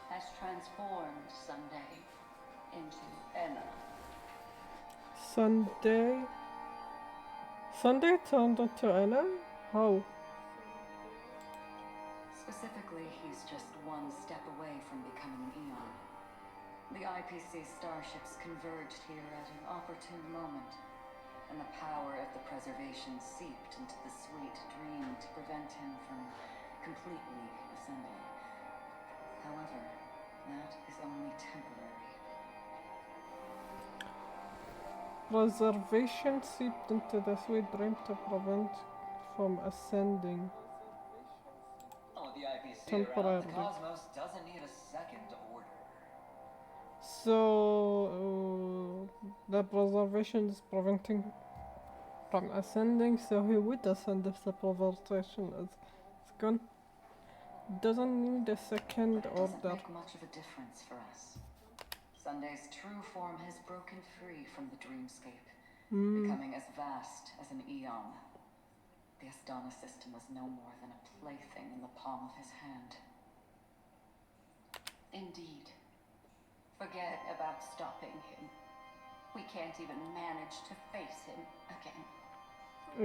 has transformed Sunday into Enna. Sunday turned into Anna? How? Specifically, he's just one step away from becoming an Eon. The IPC starships converged here at an opportune moment, and the power of the preservation seeped into the sweet dream to prevent him from completely ascending. However, that is only temporary. Preservation seeped into the sweet dream to prevent from ascending. Oh, the IPC around Temporarily. the cosmos doesn't need a second order. So the preservation is preventing from ascending, so he would ascend if the preservation is gone. Doesn't need a second But it doesn't order. make much of a difference for us. Sunday's true form has broken free from the dreamscape, becoming as vast as an eon. The Astana system was no more than a plaything in the palm of his hand. Indeed. Forget about stopping him. We can't even manage to face him again.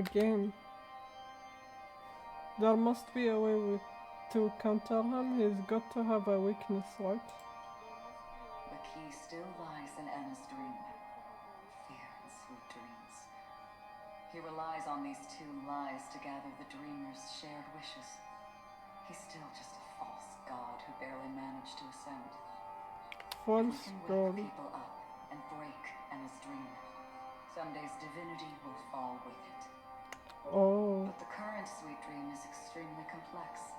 Again. There must be a way to counter him. He's got to have a weakness, right? The key still lies in Anna's dream. Fear and sweet dreams. He relies on these two lies to gather the dreamer's shared wishes. He's still just a false god who barely managed to ascend. We False can god. wake people up and break Anna's dream. Someday's divinity will fall with it. Oh. But the current sweet dream is extremely complex.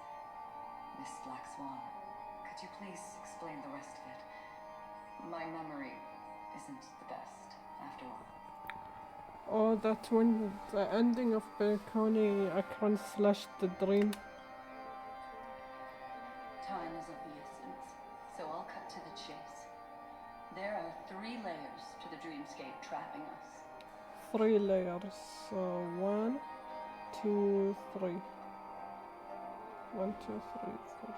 Miss Black Swan, could you please explain the rest of it? My memory isn't the best, after all. Oh, that's when the ending of penecony Akron slashed the dream. Time is of the essence, so I'll cut to the chase. There are 3 layers to the dreamscape trapping us. 3 layers. 1, 2, 3. 1, 2, 3, 4,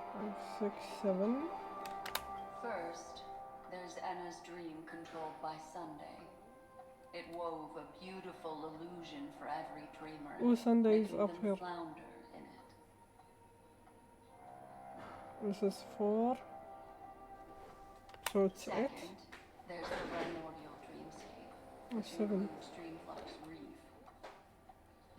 5, 6, 7. First, there's Anna's dream controlled by Sunday. It wove a beautiful illusion for every dreamer, Oh, Sunday's making up them here. flounder in it. This is 4. So it's 8. Second, there's the primordial dreamscape, which 7. includes Dreamflux Reef.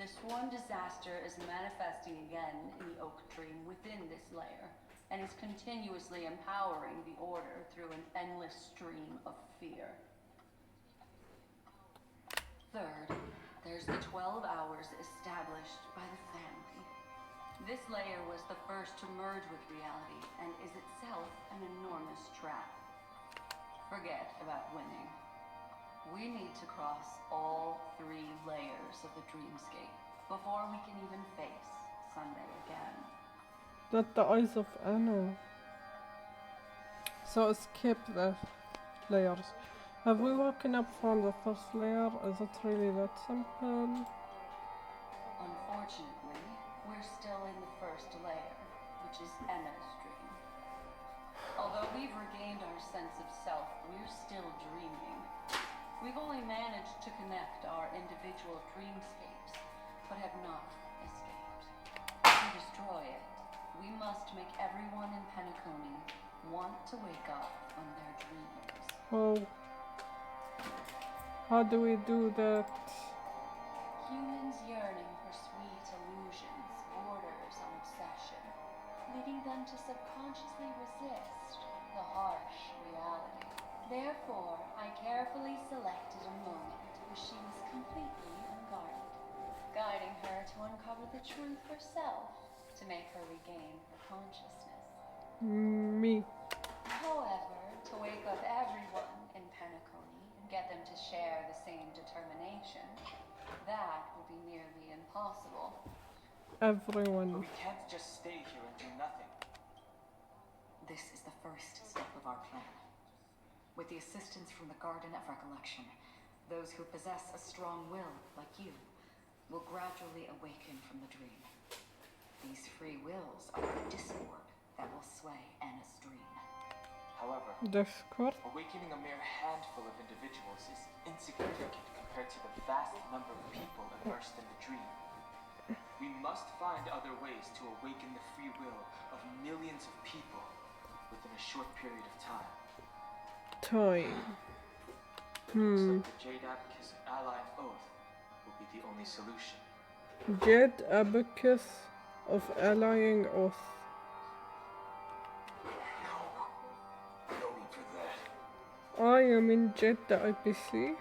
The sworn disaster is manifesting again in the oak dream within this layer, and is continuously empowering the order through an endless stream of fear. Third, there's the 12 hours established by the family. This layer was the first to merge with reality and is itself an enormous trap. Forget about winning. We need to cross all 3 layers of the dreamscape before we can even face Sunday again. That the eyes of Anna. So skip the layers. Have we woken up from the first layer? Is it really that simple? Unfortunately, we're still in the first layer, which is Anna's dream. Although we've regained our sense of self, we're still dreaming. We've only managed to connect our individual dreamscapes, but have not escaped. To destroy it, we must make everyone in Penecony want to wake up from their dreams. Oh. How do we do that? Humans yearning for sweet illusions borders on obsession, leading them to subconsciously resist the harsh reality. Therefore, I carefully selected a moment where she was completely unguarded, guiding her to uncover the truth herself to make her regain her consciousness. Me. However, to wake up everyone in Penecony and get them to share the same determination, that will be nearly impossible. But Everyone. we can't just stay here and do nothing. This is the first step of our plan. With the assistance from the Garden of Recollection, those who possess a strong will, like you, will gradually awaken from the dream. These free wills are the discord that will sway Anna's dream. However, Discord. awakening a mere handful of individuals is insignificant compared to the vast number of people immersed in the dream. We must find other ways to awaken the free will of millions of people within a short period of time. Time. It looks like the Jade Abacus Ally of Oath will be the only solution. Jade Abacus of Allying Oath. No need for that. Oh, you mean Jade the IPC?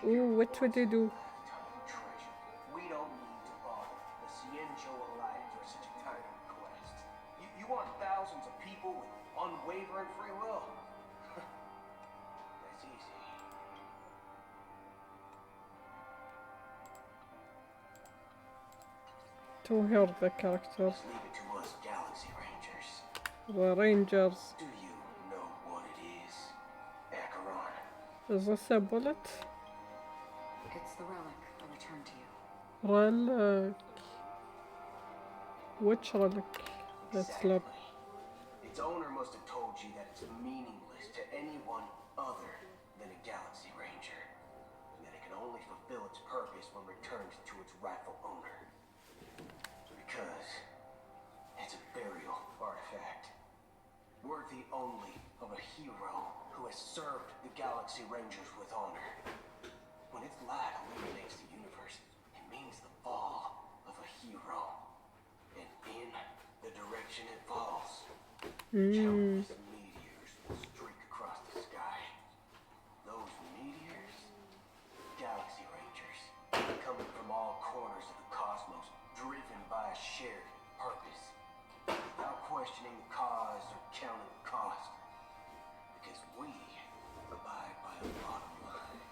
Ooh, what would they do? Tiny treasure. We don't need to bother. The Cienjo Alliance for such a tiny request. You want thousands of people with unwavering free will? That's easy. To hear the characters. Just leave it to us Galaxy Rangers. The Rangers. Do you know what it is, Acheron? Is this a bullet? It's the relic I returned to you. Relic. Which relic? Let's look. Exactly. Its owner must have told you that it's meaningless to anyone other than a Galaxy Ranger. And that it can only fulfill its purpose when returned to its rightful owner. Because it's a burial artifact. Worthy only of a hero who has served the Galaxy Rangers with honor. When its light illuminates the universe, it means the fall of a hero. And in the direction it falls, countless meteors will streak across the sky. Those meteors, Galaxy Rangers, coming from all corners of the cosmos, driven by a shared purpose. Without questioning the cause or counting the cost. Because we abide by the bottom line.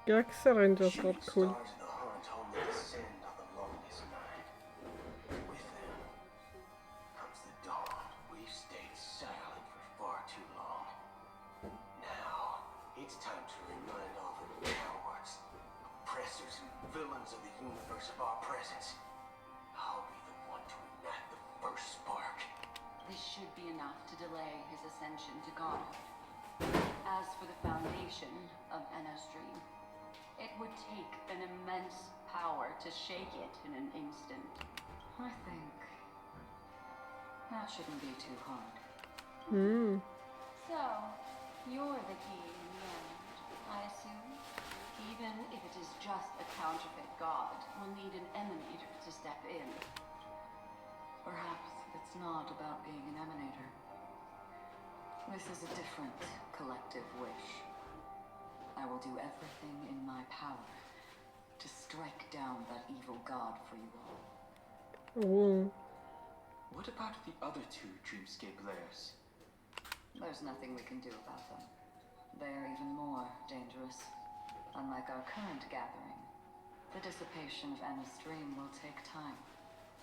Galaxy Rangers are Shooting cool. stars of the hunt only descend on the longest night. With them comes the dawn. We've stayed silent for far too long. Now, it's time to remind all the cowards, oppressors, and villains of the universe of our presence. I'll be the one to ignite the first spark. This should be enough to delay his ascension to godhood. As for the foundation of Enna's dream, it would take an immense power to shake it in an instant. I think that shouldn't be too hard. So, you're the key in the end, I assume? Even if it is just a counterfeit god, we'll need an emanator to step in. Perhaps it's not about being an emanator. This is a different collective wish. I will do everything in my power to strike down that evil god for you all. What about the other two dreamscape layers? There's nothing we can do about them. They are even more dangerous. Unlike our current gathering, the dissipation of Enna's dream will take time,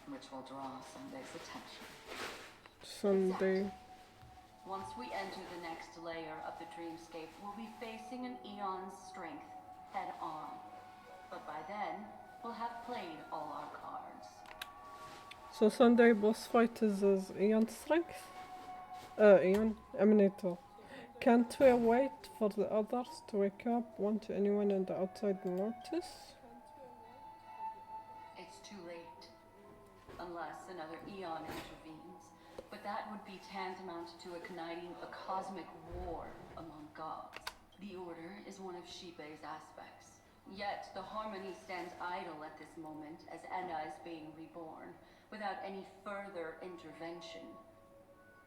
which will draw Sunday's attention. Sunday. Once we enter the next layer of the dreamscape, we'll be facing an eon's strength head on. But by then, we'll have played all our cards. So Sunday boss fight is Eon strength? Eon Emanator. Can't we wait for the others to wake up? Want anyone in the outside notice? It's too late. Unless another eon intervenes. But that would be tantamount to igniting a cosmic war among gods. The Order is one of Shibei's aspects. Yet the Harmony stands idle at this moment as Enna is being reborn, without any further intervention.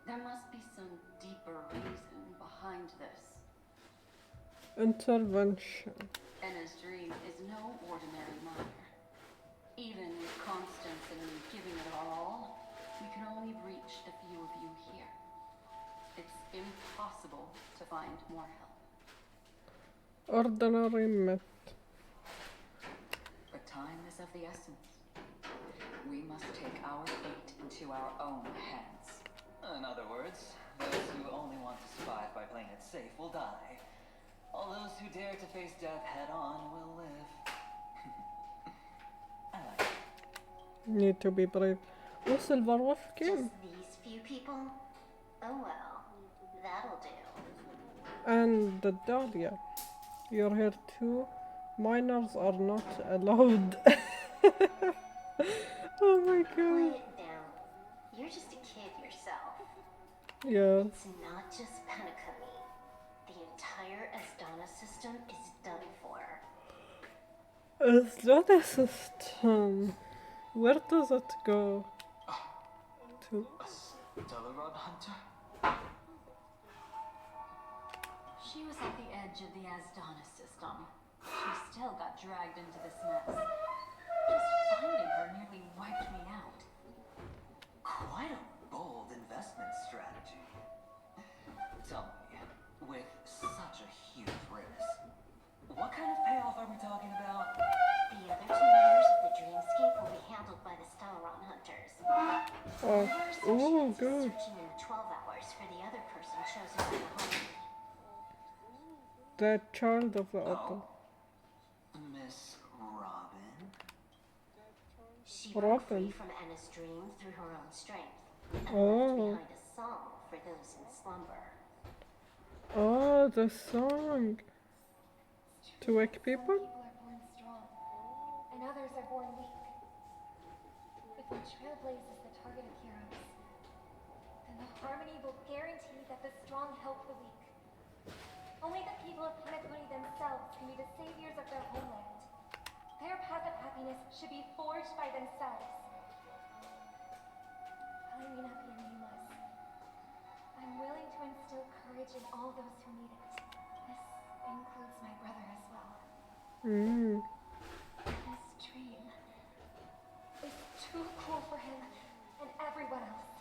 There must be some deeper reason behind this. Intervention. Enna's dream is no ordinary matter. Even with Constance and me giving it our all, we can only reach the few of you here. It's impossible to find more help. Ordinary myth. But time is of the essence. We must take our fate into our own hands. In other words, those who only want to survive by playing it safe will die. All those who dare to face death head on will live. I like it. Need to be brave. Oh, Silver Wolf game. Just these few people? Oh well, that'll do. And the Dahlia. You're here too. Minors are not allowed. Oh my god. Quiet down. You're just a kid yourself. Yeah. It's not just penecony. The entire Asdana system is done for. Is that a system? Where does it go? To? A Stellaron hunter? She was at the edge of the Asdana system. She still got dragged into this mess. Just finding her nearly wiped me out. Quite a bold investment strategy. Tell me, with such a huge risk, what kind of payoff are we talking about? The other two layers of the dreamscape will be handled by the Stellaron hunters. Oh, Ooh, good. Searching in the 12 hours for the other person chosen by the Harmony. The child of the autumn. Miss Robin? She broke Robin. free from Enna's dream through her own strength. And Oh. left behind a song for those in slumber. Oh, the song. To wake people? Some people are born strong, and others are born weak. If the trailblaze is the target of heroes, then the harmony will guarantee that the strong help the weak. Only the people of Penecony themselves can be the saviors of their homeland. Their path of happiness should be forged by themselves. While I may not be a nameless, I'm willing to instill courage in all those who need it. This includes my brother as well. This dream is too cool for him and everyone else.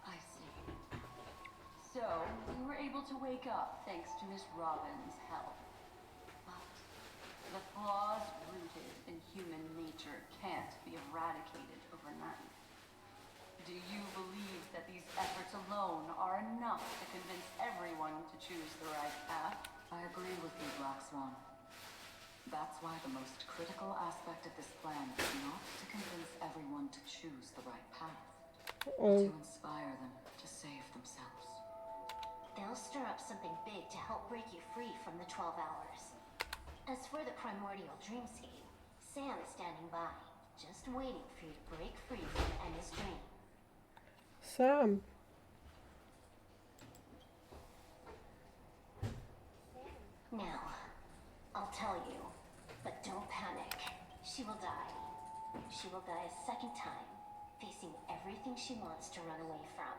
I see. So, you were able to wake up thanks to Miss Robin's help. But the flaws rooted in human nature can't be eradicated overnight. Do you believe that these efforts alone are enough to convince everyone to choose the right path? I agree with you, Black Swan. That's why the most critical aspect of this plan is not to convince everyone to choose the right path, but to inspire them to save themselves. They'll stir up something big to help break you free from the 12 hours. As for the primordial dreamscape, Sam is standing by, just waiting for you to break free from Enna's dream. Sam. Now, I'll tell you, but don't panic. She will die. She will die a second time, facing everything she wants to run away from.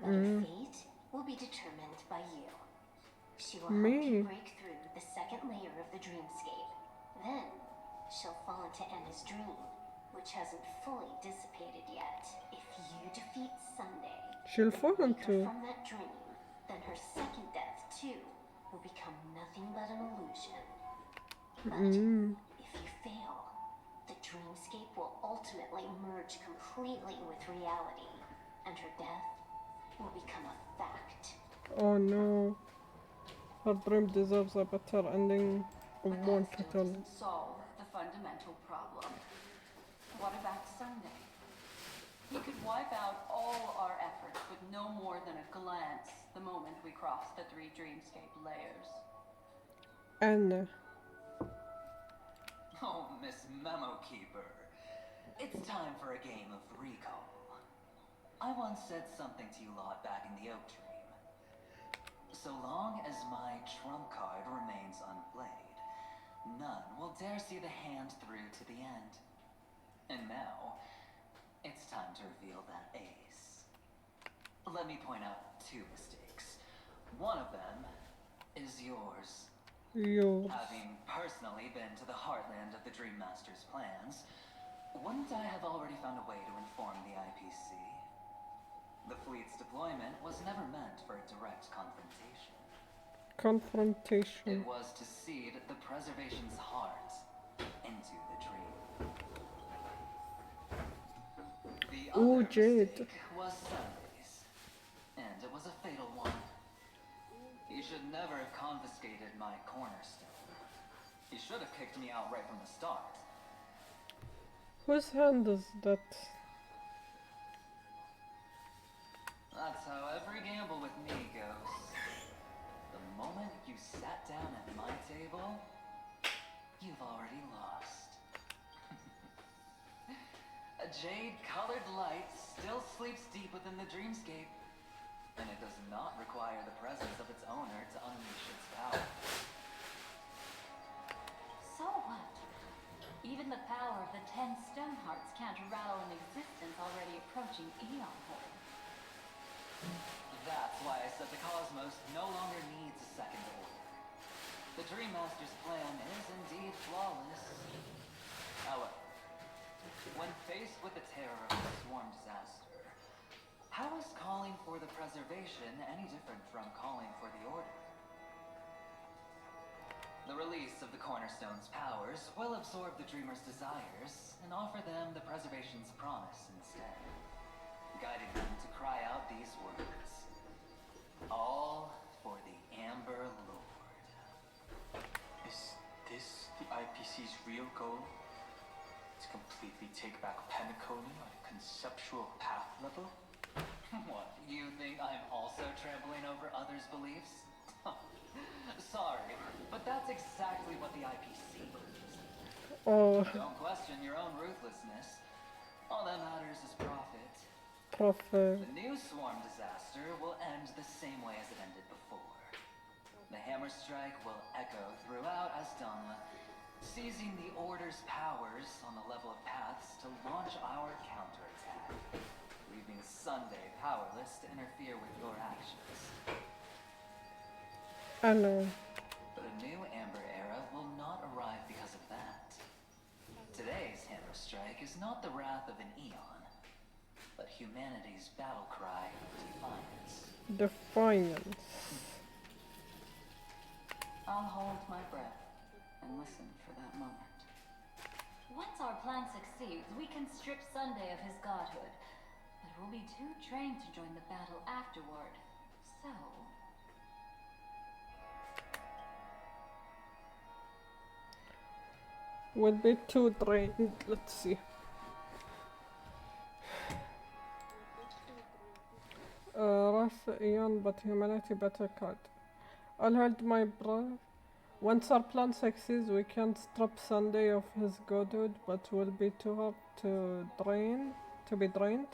But her fate will be determined by you. She will help you break through the second layer of the dreamscape. Then, she'll fall into Enna's dream, which hasn't fully dissipated yet. If you defeat Sunday, She'll fall and wake her into. from that dream, then her second death, too, will become nothing but an illusion. But if you fail, the dreamscape will ultimately merge completely with reality, and her death will become a fact. Oh no. Her dream deserves a better ending. But One that still cattle. doesn't solve the fundamental problem. What about Sunday? He could wipe out all our efforts with no more than a glance the moment we cross the 3 dreamscape layers. Anna. Oh, Miss Memo Keeper. It's time for a game of recall. I once said something to you lot back in the Oak Dream. So long as my trump card remains unplayed, none will dare see the hand through to the end. And now, it's time to reveal that ace. Let me point out 2 mistakes. One of them is yours. Yours. Having personally been to the heartland of the Dream Master's plans, wouldn't I have already found a way to inform the IPC? The fleet's deployment was never meant for a direct confrontation. Confrontation. It was to seed the preservation's heart into the dream. The other Jade. mistake was Sunday's, and it was a fatal one. He should never have confiscated my cornerstone. He should have kicked me out right from the start. Whose hand is that? That's how every gamble with me goes. The moment you sat down at my table, you've already lost. A jade-colored light still sleeps deep within the dreamscape, and it does not require the presence of its owner to unleash its power. So what? Even the power of the 10 stone hearts can't rattle an existence already approaching eonhood. That's why I said the cosmos no longer needs a second order. The Dream Master's plan is indeed flawless. However, when faced with the terror of a swarm disaster, how is calling for the preservation any different from calling for the order? The release of the Cornerstone's powers will absorb the Dreamer's desires and offer them the preservation's promise instead, guiding them to cry out these words: all for the Amber Lord. Is this the IPC's real goal? To completely take back Penecony on a conceptual path level? What, you think I'm also trampling over others' beliefs? Sorry, but that's exactly what the IPC believes. Oh, Don't question your own ruthlessness. All that matters is profit. profit. The new swarm disaster will end the same way as it ended before. The hammer strike will echo throughout Asdama, seizing the Order's powers on the level of paths to launch our counterattack, leaving Sunday powerless to interfere with your actions. I know. But a new Amber Era will not arrive because of that. Today's hammer strike is not the wrath of an eon, but humanity's battle cry of defiance. Defiance. I'll hold my breath and listen for that moment. Once our plan succeeds, we can strip Sunday of his godhood, but we'll be too trained to join the battle afterward. So... Will be too drained. Let's see. Wrath Eon, but humanity better card. I'll hold my breath. Once our plan succeeds, we can strip Sunday of his godhood, but will be too hard to be drained.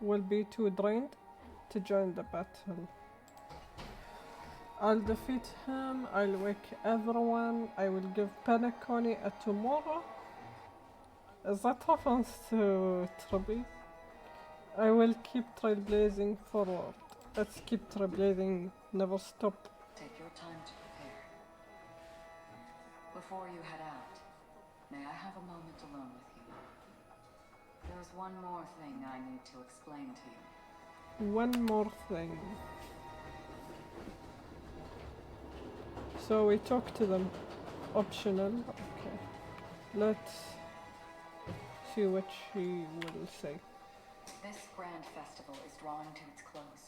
Will be too drained to join the battle. I'll defeat him, I'll wake everyone, I will give Penecony a tomorrow. Is that reference to Trubby? I will keep trailblazing forward. Let's keep trailblazing, never stop. Take your time to prepare. Before you head out, may I have a moment alone with you? There's one more thing I need to explain to you. One more thing. So we talk to them. Optional. Okay. Let's see what she will say. This grand festival is drawing to its close.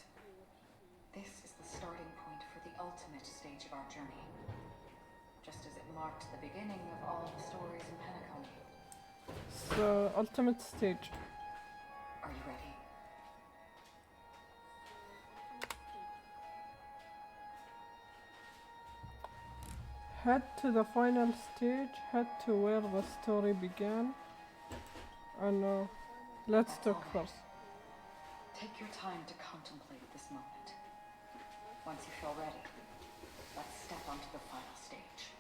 This is the starting point for the ultimate stage of our journey. Just as it marked the beginning of all the stories in Penecony. So, ultimate stage. Are you ready? Head to the final stage, head to where the story began. And let's talk first. Take your time to contemplate this moment. Once you feel ready, let's step onto the final stage.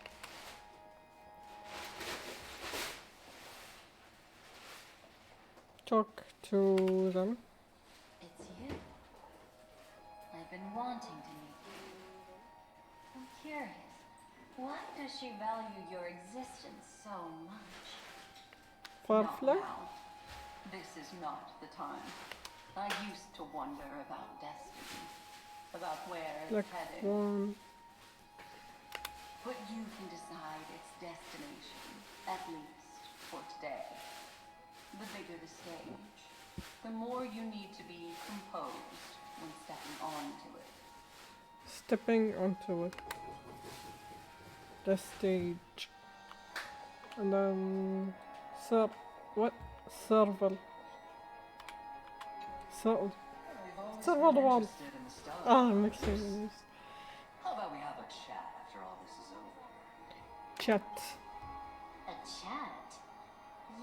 Talk to them. It's you. I've been wanting to meet you. I'm curious. Why does she value your existence so much? Farfla? Not now. This is not the time. I used to wonder about destiny. About where it's Like headed. one. But you can decide its destination. At least for today. The bigger the stage, the more you need to be composed when stepping onto it. Stepping onto it. The stage. And then... what? Serval. So... I've Serval always been one. interested in the Stellar Ah, Powers. mixing. How about we have a chat after all this is over? Chat. A chat?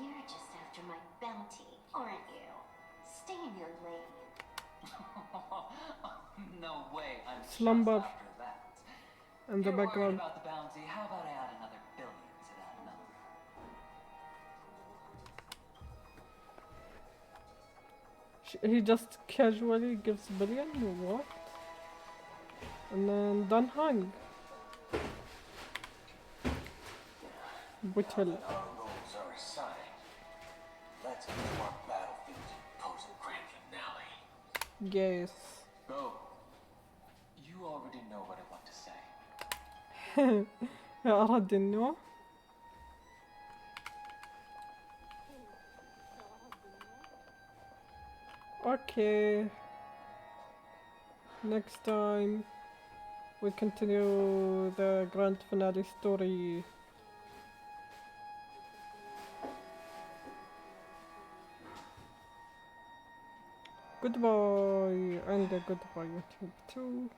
You're just after my bounty, aren't you? Stay in your lane. No way, I'm Slumber. just after that. In the You're worried background. about the bounty, how about I add another billion to that number? He just casually gives billion? What? And then done hung. Brutal. Our goals are assigned. Let's get to our battlefield and pose a grand finale. Yes. Go. You already know what I want to say. already know. Okay. Next time we continue the grand finale story. Goodbye, and goodbye YouTube too.